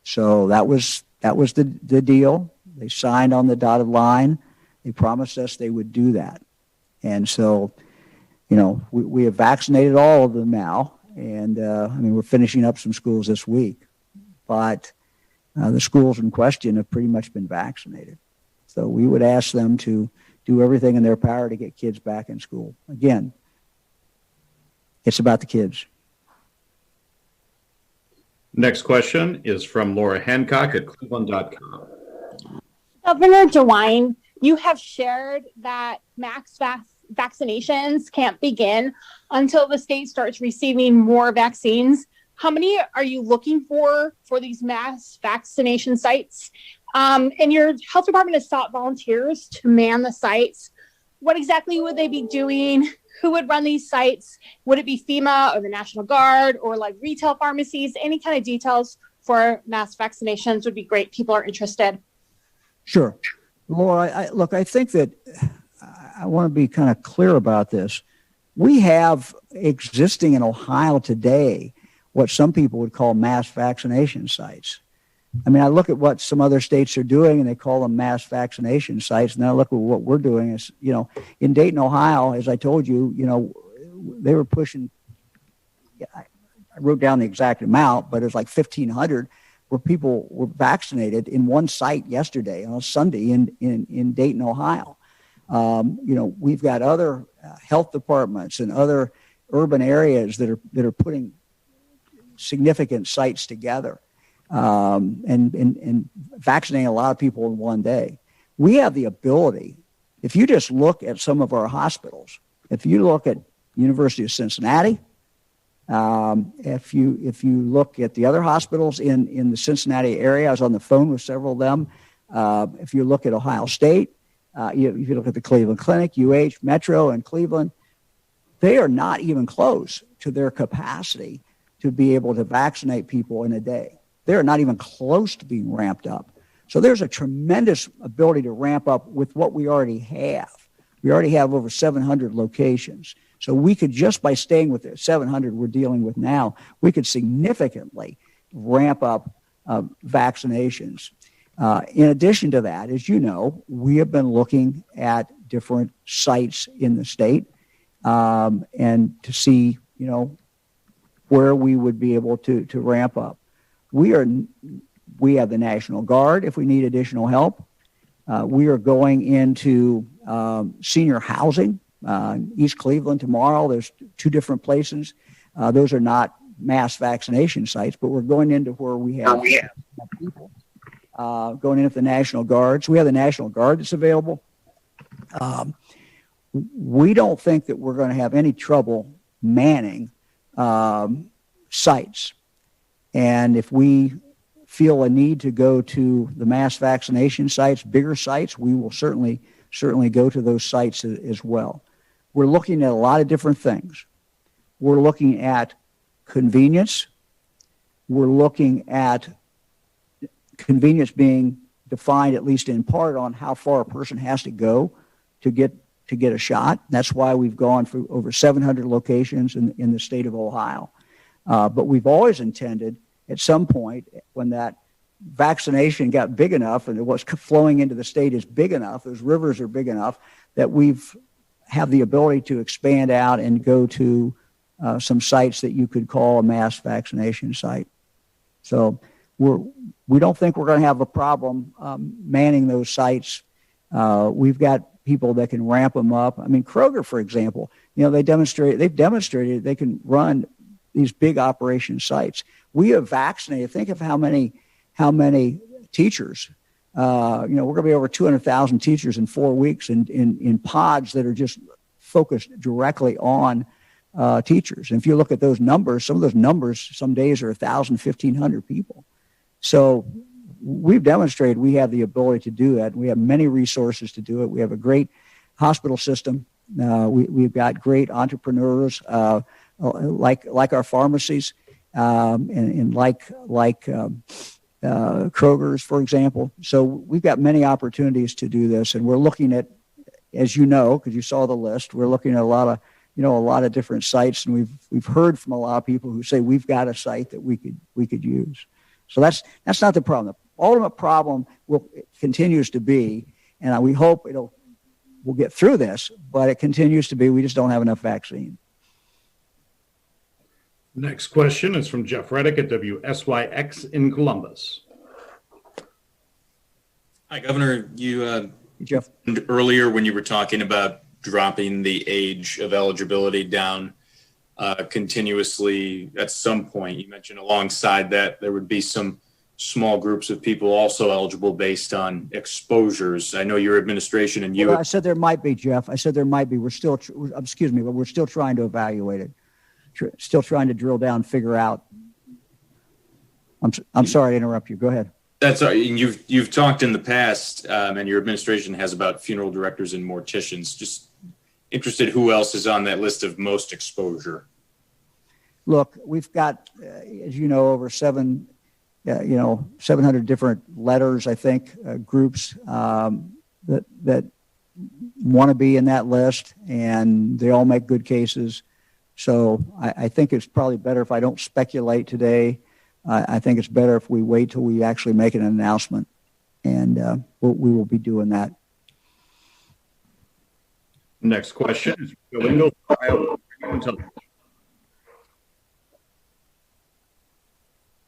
So that was the deal. They signed on the dotted line. They promised us they would do that. And so, we have vaccinated all of them now. And, we're finishing up some schools this week. But the schools in question have pretty much been vaccinated. So we would ask them to do everything in their power to get kids back in school. Again, it's about the kids. Next question is from Laura Hancock at Cleveland.com. Governor DeWine, you have shared that max vaccinations can't begin until the state starts receiving more vaccines. How many are you looking for these mass vaccination sites? And your health department has sought volunteers to man the sites. What exactly would they be doing? Who would run these sites? Would it be FEMA or the National Guard or like retail pharmacies? Any kind of details for mass vaccinations would be great. People are interested. Sure. Laura, I think that I want to be kind of clear about this. We have existing in Ohio today what some people would call mass vaccination sites. I look at what some other states are doing, and they call them mass vaccination sites. And then I look at what we're doing. Is in Dayton, Ohio, as I told you, they were pushing. I wrote down the exact amount, but it was like 1,500 where people were vaccinated in one site yesterday on a Sunday in Dayton, Ohio. We've got other health departments and other urban areas that are putting significant sites together. And vaccinating a lot of people in one day. We have the ability, if you just look at some of our hospitals, if you look at University of Cincinnati, if you look at the other hospitals in the Cincinnati area, I was on the phone with several of them. If you look at Ohio State, if you look at the Cleveland Clinic, UH, Metro, and Cleveland, they are not even close to their capacity to be able to vaccinate people in a day. They're not even close to being ramped up. So there's a tremendous ability to ramp up with what we already have. We already have over 700 locations. So we could, just by staying with the 700 we're dealing with now, we could significantly ramp up vaccinations. In addition to that, as you know, we have been looking at different sites in the state and to see, where we would be able to ramp up. We have the National Guard if we need additional help. We are going into senior housing. East Cleveland tomorrow, there's 2 different places. Those are not mass vaccination sites, but we're going into where we have people. Going into the National Guard. So we have the National Guard that's available. We don't think that we're going to have any trouble manning sites. And if we feel a need to go to the mass vaccination sites, bigger sites, we will certainly go to those sites as well. We're looking at a lot of different things. We're looking at convenience. We're looking at convenience being defined, at least in part, on how far a person has to go to get a shot. That's why we've gone for over 700 locations in the state of Ohio. But we've always intended, at some point, when that vaccination got big enough and what's flowing into the state is big enough, those rivers are big enough, that we've have the ability to expand out and go to some sites that you could call a mass vaccination site. So we don't think we're going to have a problem manning those sites. We've got people that can ramp them up. Kroger, for example, they've demonstrated they can run these big operation sites. We have vaccinated. Think of how many teachers We're going to be over 200,000 teachers in 4 weeks in pods that are just focused directly on teachers. And if you look at those numbers, some of those numbers, some days are 1,000, 1,500 people. So we've demonstrated we have the ability to do that. We have many resources to do it. We have a great hospital system. We've got great entrepreneurs like our pharmacies and like Kroger's, for example. So we've got many opportunities to do this, and we're looking at, as you know, because you saw the list, we're looking at a lot of different sites, and we've heard from a lot of people who say we've got a site that we could use. So that's not the problem. The ultimate problem continues to be, and we hope we'll get through this, but it continues to be we just don't have enough vaccine. Next question is from Jeff Reddick at WSYX in Columbus. Hi, Governor. Jeff, earlier when you were talking about dropping the age of eligibility down continuously at some point, you mentioned alongside that there would be some small groups of people also eligible based on exposures. I know your administration and you. Well, I said there might be, Jeff. I said there might be. We're still, excuse me, but we're still trying to evaluate it. Still trying to drill down, figure out. I'm sorry to interrupt you. Go ahead. That's all right. You've talked in the past, and your administration has about funeral directors and morticians. Just interested who else is on that list of most exposure. Look, we've got, as you know, over 700 different letters, I think, groups that want to be in that list, and they all make good cases. So I think it's probably better if I don't speculate today. I think it's better if we wait till we actually make an announcement, and we will be doing that. Next question is from Bill Ingalls, Ohio.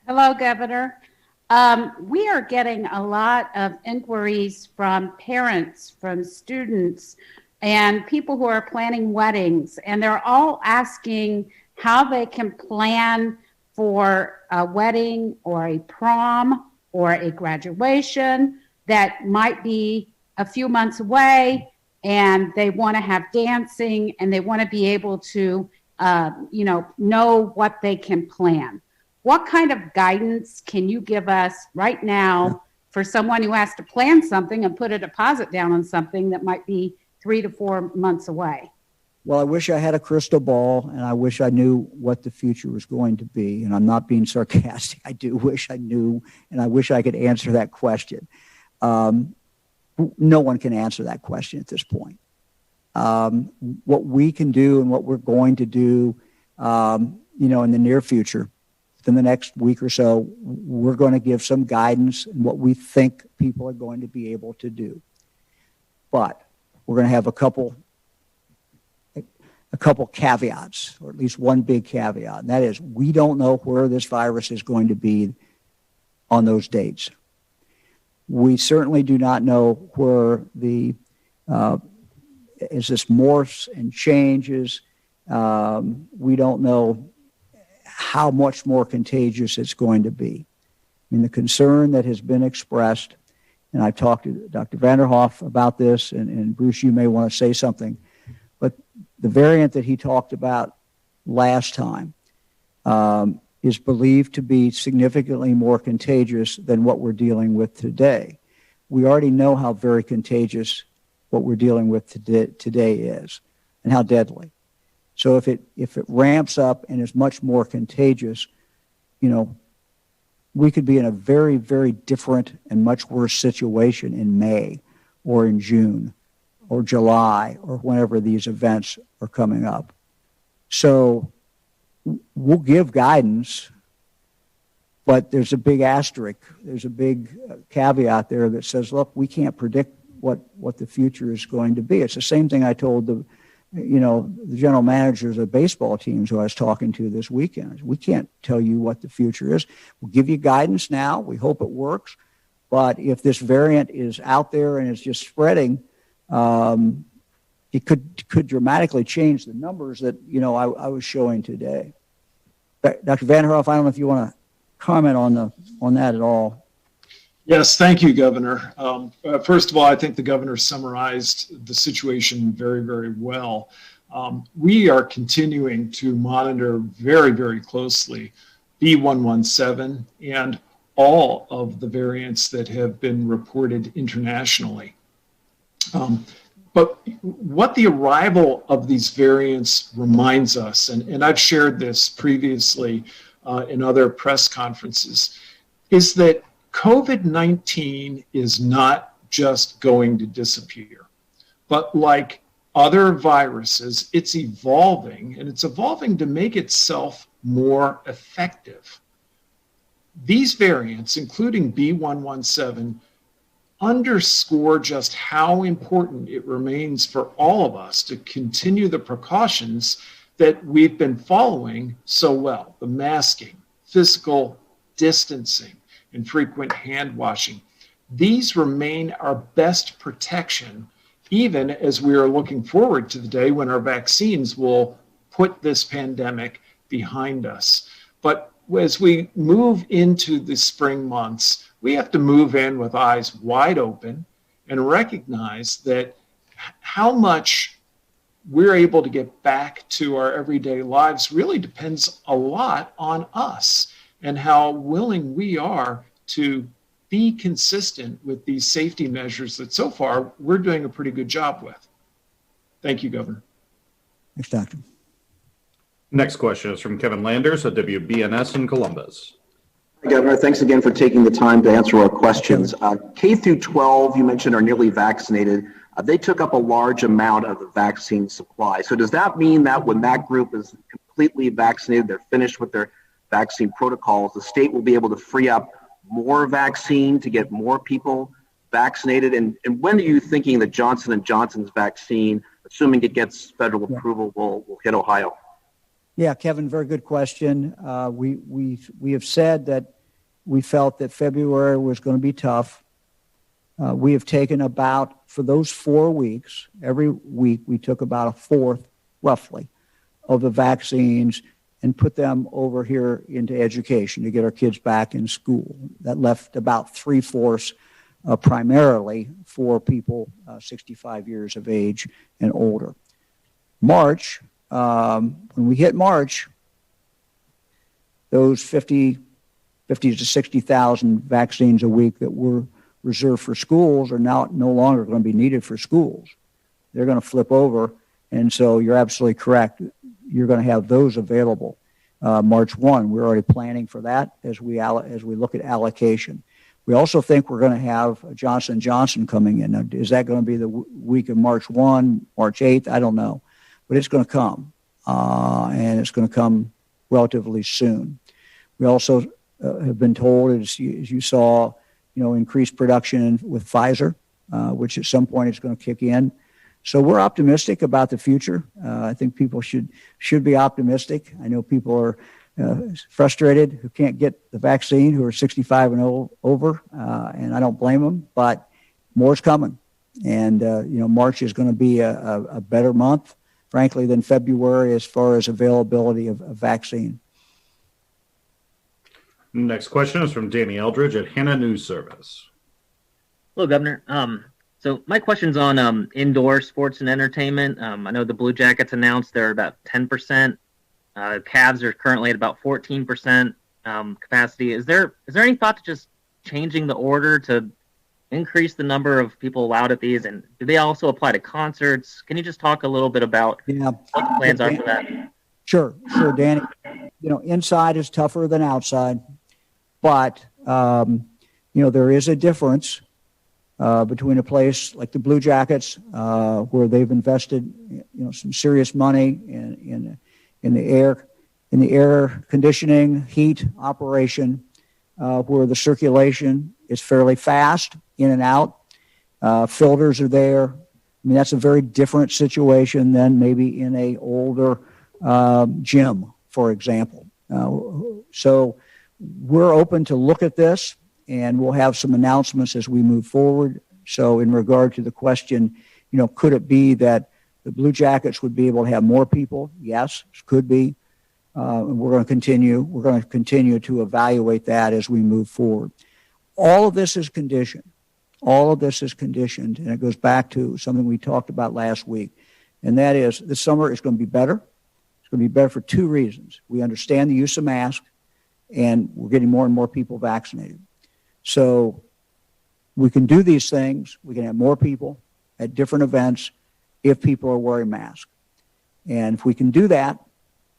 Hello, Governor. We are getting a lot of inquiries from parents, from students, and people who are planning weddings, and they're all asking how they can plan for a wedding or a prom or a graduation that might be a few months away, and they want to have dancing, and they want to be able to, know what they can plan. What kind of guidance can you give us right now for someone who has to plan something and put a deposit down on something that might be 3 to 4 months away? Well, I wish I had a crystal ball, and I wish I knew what the future was going to be. And I'm not being sarcastic. I do wish I knew, and I wish I could answer that question. No one can answer that question at this point. What we can do and what we're going to do, in the near future, within the next week or so, we're going to give some guidance on what we think people are going to be able to do. But we're going to have a couple caveats, or at least one big caveat, and that is we don't know where this virus is going to be on those dates. We certainly do not know where as this morphs and changes. We don't know how much more contagious it's going to be. I mean, the concern that has been expressed, and I've talked to Dr. Vanderhoff about this, and Bruce, you may want to say something, but the variant that he talked about last time is believed to be significantly more contagious than what we're dealing with today. We already know how very contagious what we're dealing with today is, and how deadly. So if it ramps up and is much more contagious, we could be in a very, very different and much worse situation in May or in June or July or whenever these events are coming up. So we'll give guidance, but there's a big asterisk. There's a big caveat there that says, look, we can't predict what the future is going to be. It's the same thing I told the general managers of baseball teams who I was talking to this weekend. We can't tell you what the future is. We'll give you guidance now. We hope it works. But if this variant is out there and it's just spreading, it could dramatically change the numbers that, I was showing today. But Dr. Vanderhoff, I don't know if you want to comment on that at all. Yes, thank you, Governor. First of all, I think the governor summarized the situation very, very well. We are continuing to monitor very, very closely B117 and all of the variants that have been reported internationally. But what the arrival of these variants reminds us, and I've shared this previously in other press conferences, is that COVID-19 is not just going to disappear, but like other viruses, it's evolving, and it's evolving to make itself more effective. These variants, including B117, underscore just how important it remains for all of us to continue the precautions that we've been following so well: the masking, physical distancing, and frequent hand washing. These remain our best protection, even as we are looking forward to the day when our vaccines will put this pandemic behind us. But as we move into the spring months, we have to move in with eyes wide open and recognize that how much we're able to get back to our everyday lives really depends a lot on us and how willing we are to be consistent with these safety measures that so far we're doing a pretty good job with. Thank you, Governor. Thanks, Doctor. Next question is from Kevin Landers at WBNS in Columbus. Hi, Governor. Thanks again for taking the time to answer our questions. K through 12, you mentioned, are nearly vaccinated. They took up a large amount of the vaccine supply. So does that mean that when that group is completely vaccinated, they're finished with their vaccine protocols, the state will be able to free up more vaccine to get more people vaccinated? And when are you thinking that Johnson & Johnson's vaccine, assuming it gets federal approval, will hit Ohio? Yeah, Kevin, very good question. We have said that we felt that February was going to be tough. We have taken about, for those 4 weeks, every week we took about a fourth, roughly, of the vaccines and put them over here into education to get our kids back in school. That left about 3/4 primarily for people 65 years of age and older. March, when we hit March, those 50 to 60,000 vaccines a week that were reserved for schools are now no longer going to be needed for schools. They're going to flip over, and so you're absolutely correct. You're going to have those available March 1. We're already planning for that as we look at allocation. We also think we're going to have Johnson & Johnson coming in. Now, is that going to be the week of March 1, March 8th? I don't know. But it's going to come, and it's going to come relatively soon. We also have been told, as you saw, increased production with Pfizer, which at some point is going to kick in. So we're optimistic about the future. I think people should be optimistic. I know people are frustrated who can't get the vaccine, who are 65 and over, and I don't blame them, but more's coming. And, March is going to be a better month, frankly, than February as far as availability of vaccine. Next question is from Danny Eldridge at Hannah News Service. Hello, Governor. So my question's on indoor sports and entertainment. I know the Blue Jackets announced they're about 10%. Cavs are currently at about 14% capacity. Is there any thought to just changing the order to increase the number of people allowed at these? And do they also apply to concerts? Can you just talk a little bit about what the plans are for that? Sure, Danny. Inside is tougher than outside, but there is a difference between a place like the Blue Jackets, where they've invested, some serious money in the air conditioning, heat operation, where the circulation is fairly fast in and out. Filters are there. I mean, that's a very different situation than maybe in a older gym, for example. So we're open to look at this, and we'll have some announcements as we move forward. So in regard to the question, could it be that the Blue Jackets would be able to have more people? Yes, could be. We're going to continue to evaluate that as we move forward. all of this is conditioned. All of this is conditioned, and it goes back to something we talked about last week, and that is this summer is going to be better. It's going to be better for two reasons. We understand the use of masks, and we're getting more and more people vaccinated. So we can do these things. We can have more people at different events if people are wearing masks. And if we can do that,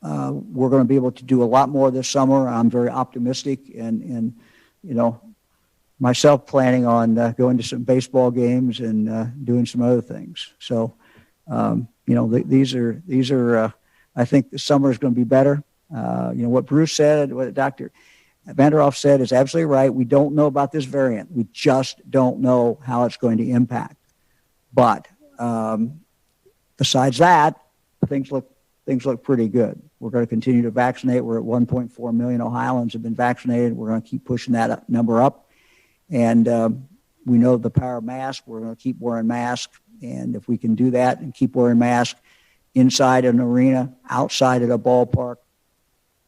we're going to be able to do a lot more this summer. I'm very optimistic, and you know, myself planning on going to some baseball games and doing some other things. So, you know, these are. I think the summer is going to be better. You know, what Bruce said, what Dr. Vanderhoff said is absolutely right. We don't know about this variant. We just don't know how it's going to impact. But besides that, things look pretty good. We're going to continue to vaccinate. We're at 1.4 million Ohioans have been vaccinated. We're going to keep pushing that number up. And we know the power of masks. We're going to keep wearing masks. And if we can do that and keep wearing masks inside an arena, outside at a ballpark,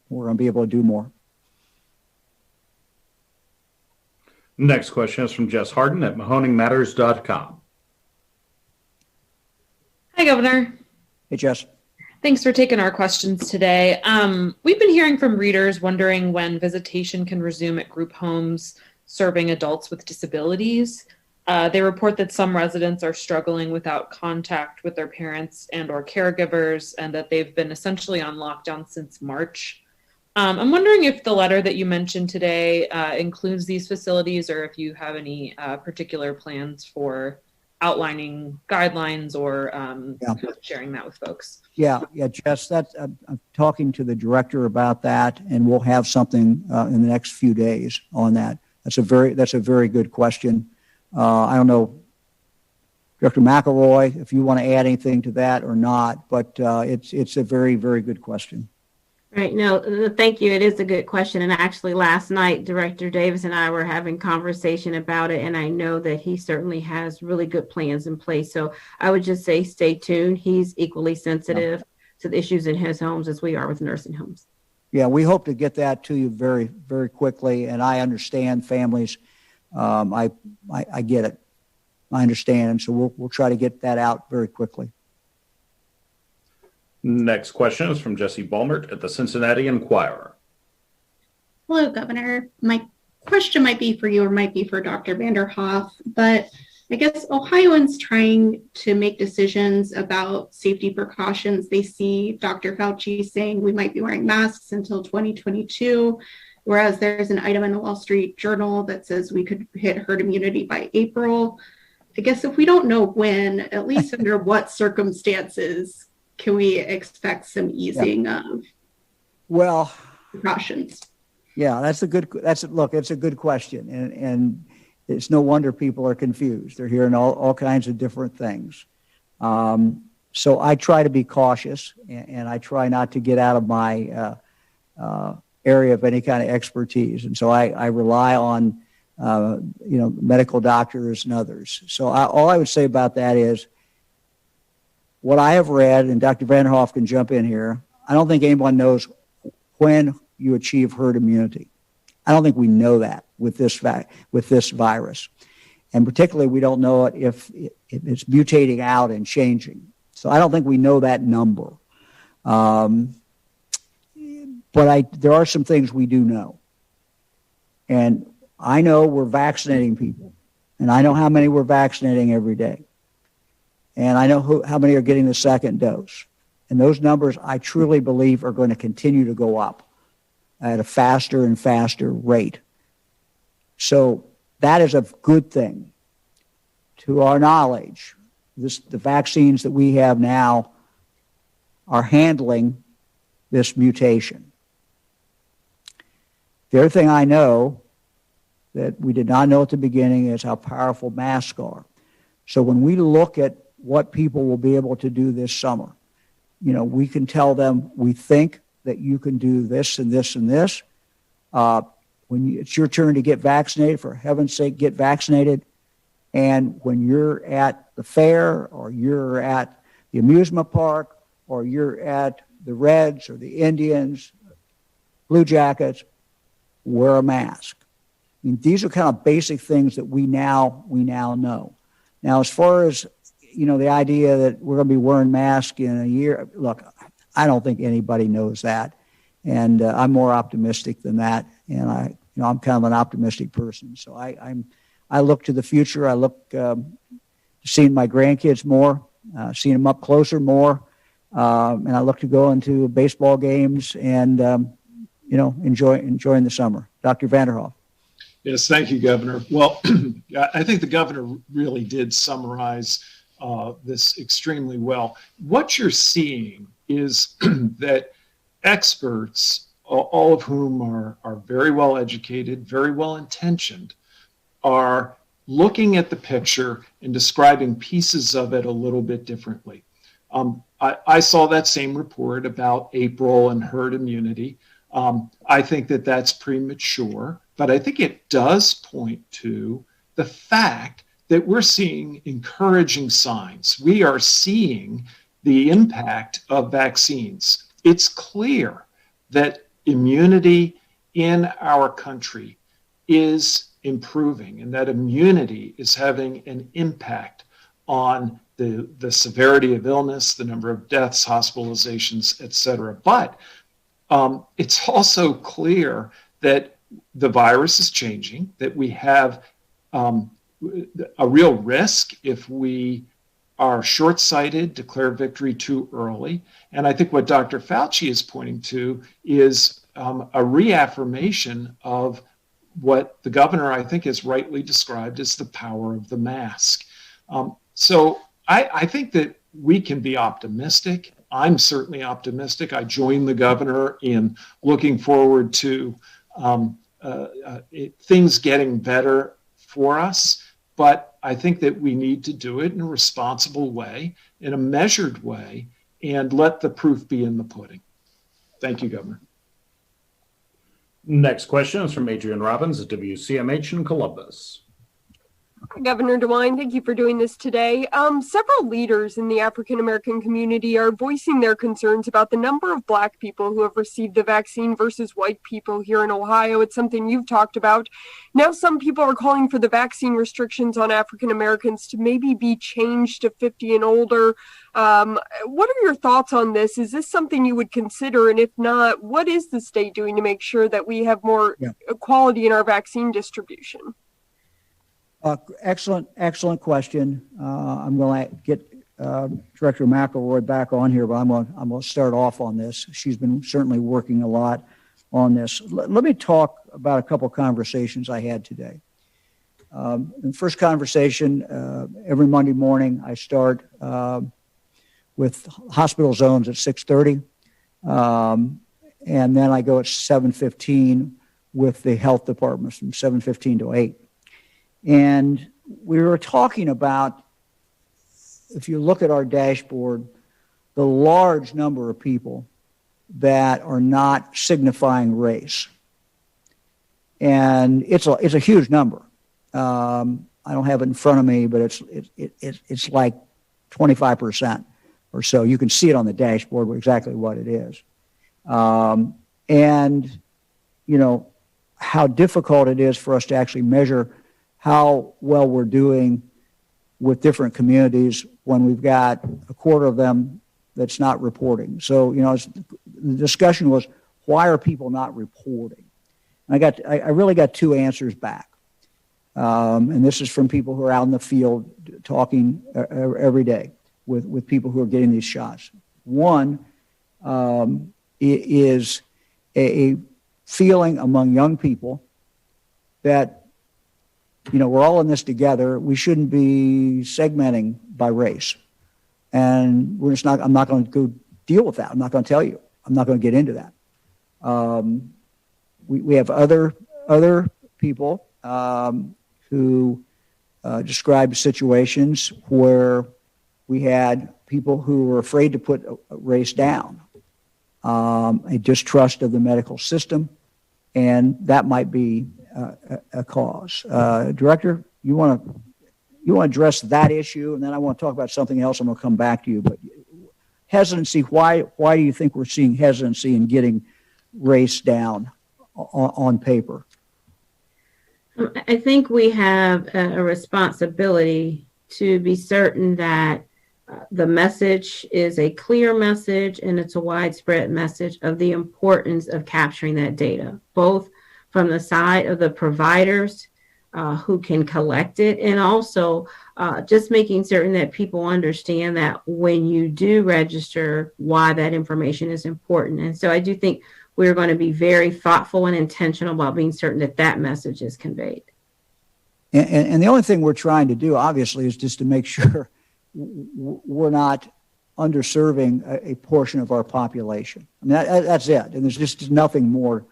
we're going to be able to do more. Next question is from Jess Harden at MahoningMatters.com. Hi, Governor. Hey, Jess. Thanks for taking our questions today. We've been hearing from readers wondering when visitation can resume at group homes serving adults with disabilities. They report that some residents are struggling without contact with their parents and or caregivers, and that they've been essentially on lockdown since March. I'm wondering if the letter that you mentioned today includes these facilities, or if you have any particular plans for outlining guidelines or sharing that with folks. Yeah, Jess, I'm talking to the director about that, and we'll have something in the next few days on that. That's a very good question. I don't know, Director McElroy, if you want to add anything to that or not, but it's a very, very good question. Right. No, thank you. It is a good question. And actually last night, Director Davis and I were having conversation about it, and I know that he certainly has really good plans in place. So I would just say stay tuned. He's equally sensitive to the issues in his homes as we are with nursing homes. Yeah, we hope to get that to you very, very quickly. And I understand families. I get it. I understand. So we'll try to get that out very quickly. Next question is from Jesse Balmert at the Cincinnati Enquirer. Hello, Governor. My question might be for you or might be for Dr. Vanderhoff, but I guess Ohioans trying to make decisions about safety precautions. They see Dr. Fauci saying we might be wearing masks until 2022, whereas there's an item in the Wall Street Journal that says we could hit herd immunity by April. I guess if we don't know when, at least under what circumstances can we expect some easing of precautions? Yeah, it's a good question. And it's no wonder people are confused. They're hearing all kinds of different things. So I try to be cautious, and I try not to get out of my area of any kind of expertise. And so I rely on, medical doctors and others. So all I would say about that is what I have read, and Dr. Vanderhoff can jump in here, I don't think anyone knows when you achieve herd immunity. I don't think we know that with this virus. And particularly, we don't know it if it's mutating out and changing. So I don't think we know that number. But there are some things we do know. And I know we're vaccinating people. And I know how many we're vaccinating every day. And I know how many are getting the second dose. And those numbers, I truly believe, are going to continue to go up at a faster and faster rate. So that is a good thing. To our knowledge, the vaccines that we have now are handling this mutation. The other thing I know that we did not know at the beginning is how powerful masks are. So when we look at what people will be able to do this summer, we can tell them, we think that you can do this and this and this. When it's your turn to get vaccinated, for heaven's sake, get vaccinated. And when you're at the fair, or you're at the amusement park, or you're at the Reds or the Indians, Blue Jackets, wear a mask. mean, these are kind of basic things that we now know. Now, as far as, the idea that we're going to be wearing masks in a year, look, I don't think anybody knows that. And I'm more optimistic than that. And I'm kind of an optimistic person. So I look to the future. I look to seeing my grandkids more, seeing them up closer more. And I look to go into baseball games and, enjoying the summer. Dr. Vanderhoff. Yes, thank you, Governor. Well, I think the governor really did summarize this extremely well. What you're seeing is that experts, all of whom are very well educated, very well intentioned, are looking at the picture and describing pieces of it a little bit differently. I saw that same report about April and herd immunity. I think that that's premature, but I think it does point to the fact that we're seeing encouraging signs. We are seeing the impact of vaccines. It's clear that immunity in our country is improving and that immunity is having an impact on the severity of illness, the number of deaths, hospitalizations, et cetera. But it's also clear that the virus is changing, that we have a real risk if we are short-sighted, declare victory too early. And I think what Dr. Fauci is pointing to is a reaffirmation of what the governor, I think, has rightly described as the power of the mask. So I think that we can be optimistic. I'm certainly optimistic. I join the governor in looking forward to things getting better for us. But I think that we need to do it in a responsible way, in a measured way, and let the proof be in the pudding. Thank you, Governor. Next question is from Adrian Robbins at WCMH in Columbus. Governor DeWine, thank you for doing this today. Several leaders in the African American community are voicing their concerns about the number of Black people who have received the vaccine versus white people here in Ohio. It's something you've talked about. Now some people are calling for the vaccine restrictions on African Americans to maybe be changed to 50 and older. What are your thoughts on this? Is this something you would consider? And if not, what is the state doing to make sure that we have more equality in our vaccine distribution? Excellent question. I'm going to get Director McElroy back on here, but I'm going to start off on this. She's been certainly working a lot on this. Let me talk about a couple of conversations I had today. In the first conversation, every Monday morning, I start with hospital zones at 6:30, and then I go at 7:15 with the health departments from 7:15 to 8. And we were talking about, if you look at our dashboard, the large number of people that are not signifying race. And it's a huge number. I don't have it in front of me, but it's like 25% or so. You can see it on the dashboard exactly what it is. And, how difficult it is for us to actually measure how well we're doing with different communities when we've got a quarter of them that's not reporting. So, the discussion was, why are people not reporting? And I really got two answers back. And this is from people who are out in the field talking every day with people who are getting these shots. One is a feeling among young people that we're all in this together. We shouldn't be segmenting by race. And I'm not going to go deal with that. I'm not going to tell you. I'm not going to get into that. We have other people who described situations where we had people who were afraid to put race down, a distrust of the medical system, and that might be a cause. Director, you want to address that issue, and then I want to talk about something else. I'm going to come back to you. But hesitancy, why do you think we're seeing hesitancy in getting race down on paper? I think we have a responsibility to be certain that the message is a clear message and it's a widespread message of the importance of capturing that data, both from the side of the providers who can collect it, and also just making certain that people understand that when you do register, why that information is important. And so I do think we're going to be very thoughtful and intentional about being certain that that message is conveyed. And the only thing we're trying to do, obviously, is just to make sure we're not underserving a portion of our population. I mean, that's it. And there's just nothing more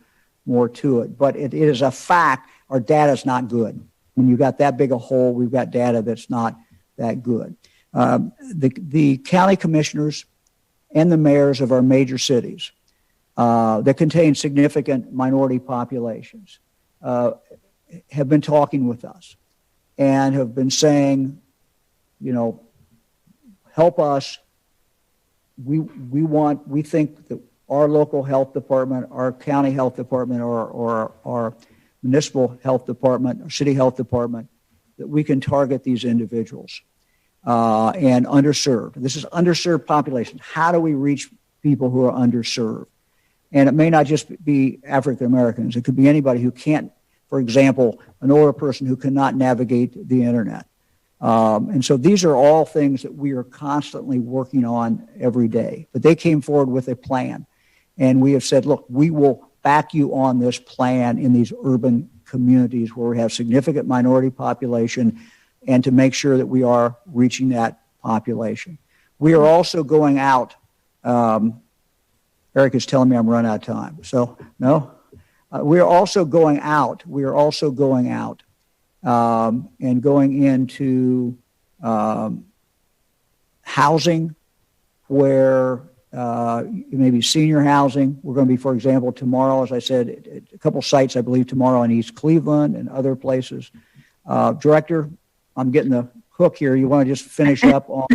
to it. But it is a fact our data is not good. When you got that big a hole, we've got data that's not that good. The county commissioners and the mayors of our major cities that contain significant minority populations have been talking with us and have been saying, you know, help us. We think that our local health department, our county health department, or our municipal health department, or city health department, that we can target these individuals and underserved. This is underserved population. How do we reach people who are underserved? And it may not just be African Americans. It could be anybody who can't, for example, an older person who cannot navigate the internet. And so these are all things that we are constantly working on every day. But they came forward with a plan. And we have said, look, we will back you on this plan in these urban communities where we have significant minority population, and to make sure that we are reaching that population. We are also going out. Eric is telling me I'm running out of time. So, no. We are also going out. And going into housing where maybe senior housing. We're going to be, for example, tomorrow, as I said, a couple sites, I believe, tomorrow in East Cleveland and other places. Director, I'm getting the hook here. You want to just finish up on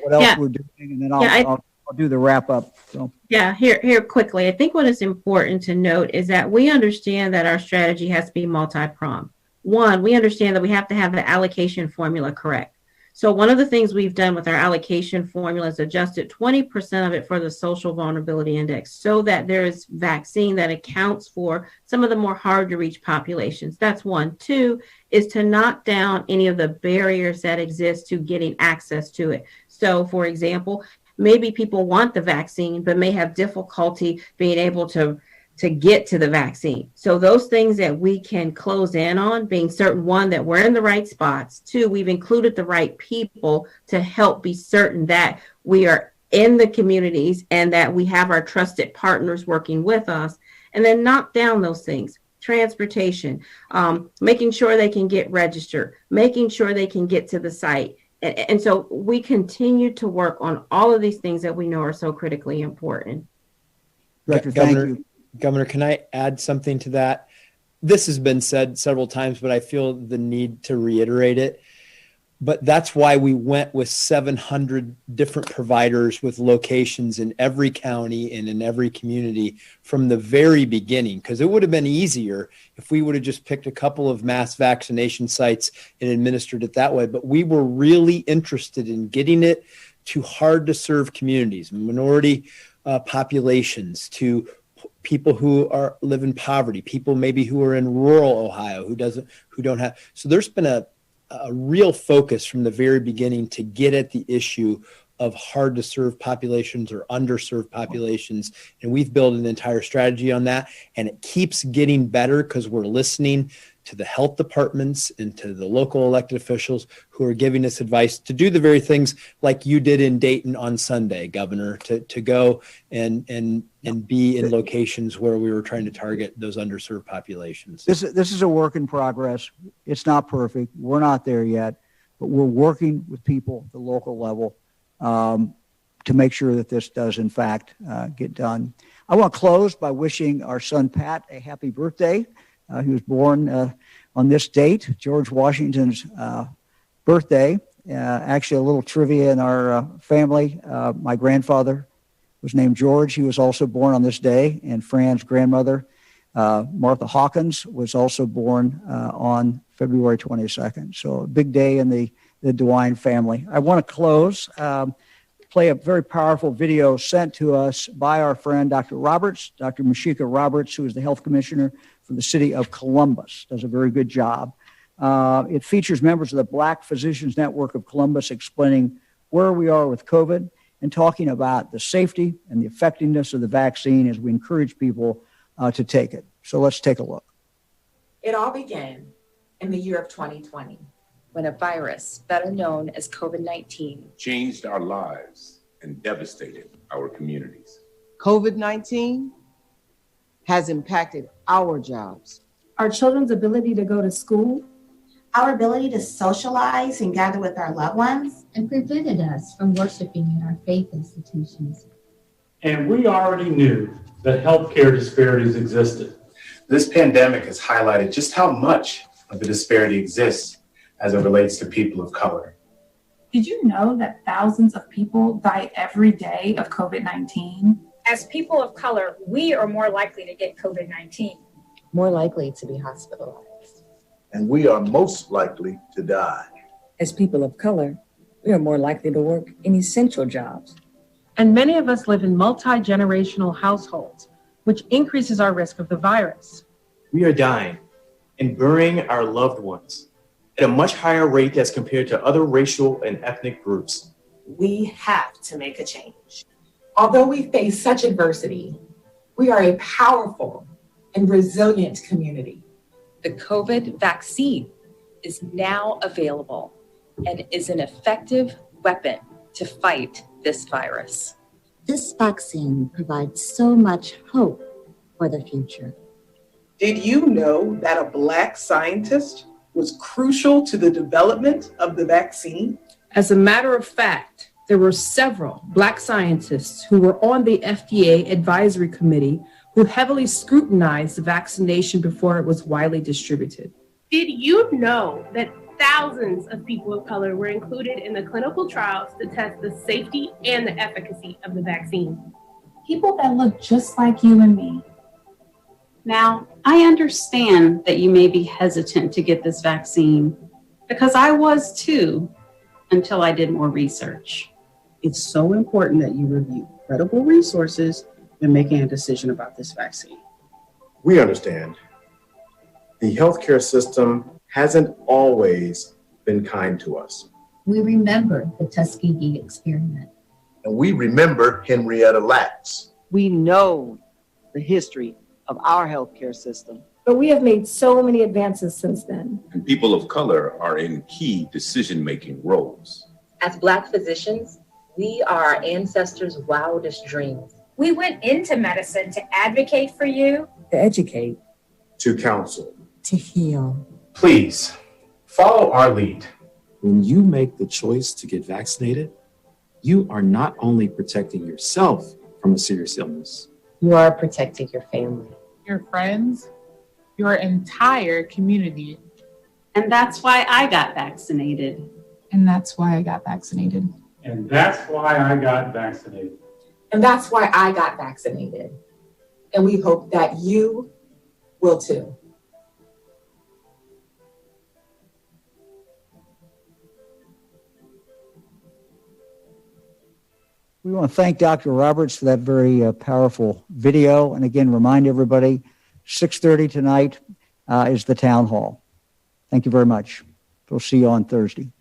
what else we're doing, and then I'll do the wrap up. So. Yeah, here quickly. I think what is important to note is that we understand that our strategy has to be multi-pronged. One, we understand that we have to have the allocation formula correct. So one of the things we've done with our allocation formula is adjusted 20% of it for the social vulnerability index so that there is vaccine that accounts for some of the more hard to reach populations. That's one. Two is to knock down any of the barriers that exist to getting access to it. So for example, maybe people want the vaccine, but may have difficulty being able to get to the vaccine. So those things that we can close in on, being certain, one, that we're in the right spots. Two, we've included the right people to help be certain that we are in the communities and that we have our trusted partners working with us. And then knock down those things. Transportation, making sure they can get registered, making sure they can get to the site. And so we continue to work on all of these things that we know are so critically important. Director, thank you. Governor, can I add something to that? This has been said several times, but I feel the need to reiterate it. But that's why we went with 700 different providers with locations in every county and in every community from the very beginning, because it would have been easier if we would have just picked a couple of mass vaccination sites and administered it that way. But we were really interested in getting it to hard to serve communities, minority populations, to people who live in poverty, people maybe who are in rural Ohio who don't have. So there's been a real focus from the very beginning to get at the issue of hard to serve populations or underserved populations. And we've built an entire strategy on that. And it keeps getting better because we're listening to the health departments and to the local elected officials who are giving us advice to do the very things like you did in Dayton on Sunday, Governor, to go and be in locations where we were trying to target those underserved populations. This is a work in progress. It's not perfect. We're not there yet, but we're working with people at the local level to make sure that this does, in fact, get done. I want to close by wishing our son, Pat, a happy birthday. He was born on this date, George Washington's birthday. Actually, a little trivia in our family. My grandfather was named George. He was also born on this day, and Fran's grandmother Martha Hawkins was also born on February 22nd. So a big day in the DeWine family. I want to close, play a very powerful video sent to us by our friend, Dr. Roberts, Dr. Mashika Roberts, who is the health commissioner for the city of Columbus, does a very good job. It features members of the Black Physicians Network of Columbus explaining where we are with COVID and talking about the safety and the effectiveness of the vaccine as we encourage people to take it. So let's take a look. It all began in the year of 2020 when a virus, better known as COVID-19, changed our lives and devastated our communities. COVID-19 has impacted our jobs, our children's ability to go to school, our ability to socialize and gather with our loved ones, and prevented us from worshiping in our faith institutions. And we already knew that healthcare disparities existed. This pandemic has highlighted just how much of the disparity exists as it relates to people of color. Did you know that thousands of people die every day of COVID-19? As people of color, we are more likely to get COVID-19. more likely to be hospitalized. And we are most likely to die. As people of color, we are more likely to work in essential jobs. And many of us live in multi-generational households, which increases our risk of the virus. We are dying and burying our loved ones at a much higher rate as compared to other racial and ethnic groups. We have to make a change. Although we face such adversity, we are a powerful and resilient community. The COVID vaccine is now available and is an effective weapon to fight this virus. This vaccine provides so much hope for the future. Did you know that a Black scientist was crucial to the development of the vaccine? As a matter of fact, there were several Black scientists who were on the FDA advisory committee who heavily scrutinized the vaccination before it was widely distributed. Did you know that thousands of people of color were included in the clinical trials to test the safety and the efficacy of the vaccine? People that look just like you and me. Now, I understand that you may be hesitant to get this vaccine because I was too until I did more research. It's so important that you review credible resources when making a decision about this vaccine. We understand the healthcare system hasn't always been kind to us. We remember the Tuskegee experiment. And we remember Henrietta Lacks. We know the history of our healthcare system. But we have made so many advances since then. And people of color are in key decision-making roles. As Black physicians, we are our ancestors' wildest dreams. We went into medicine to advocate for you, to educate, to counsel, to heal. Please follow our lead. When you make the choice to get vaccinated, you are not only protecting yourself from a serious illness, you are protecting your family, your friends, your entire community. And that's why I got vaccinated. And that's why I got vaccinated. And that's why I got vaccinated. And that's why I got vaccinated. And we hope that you will too. We want to thank Dr. Roberts for that very powerful video. And again, remind everybody, 6:30 tonight is the town hall. Thank you very much. We'll see you on Thursday.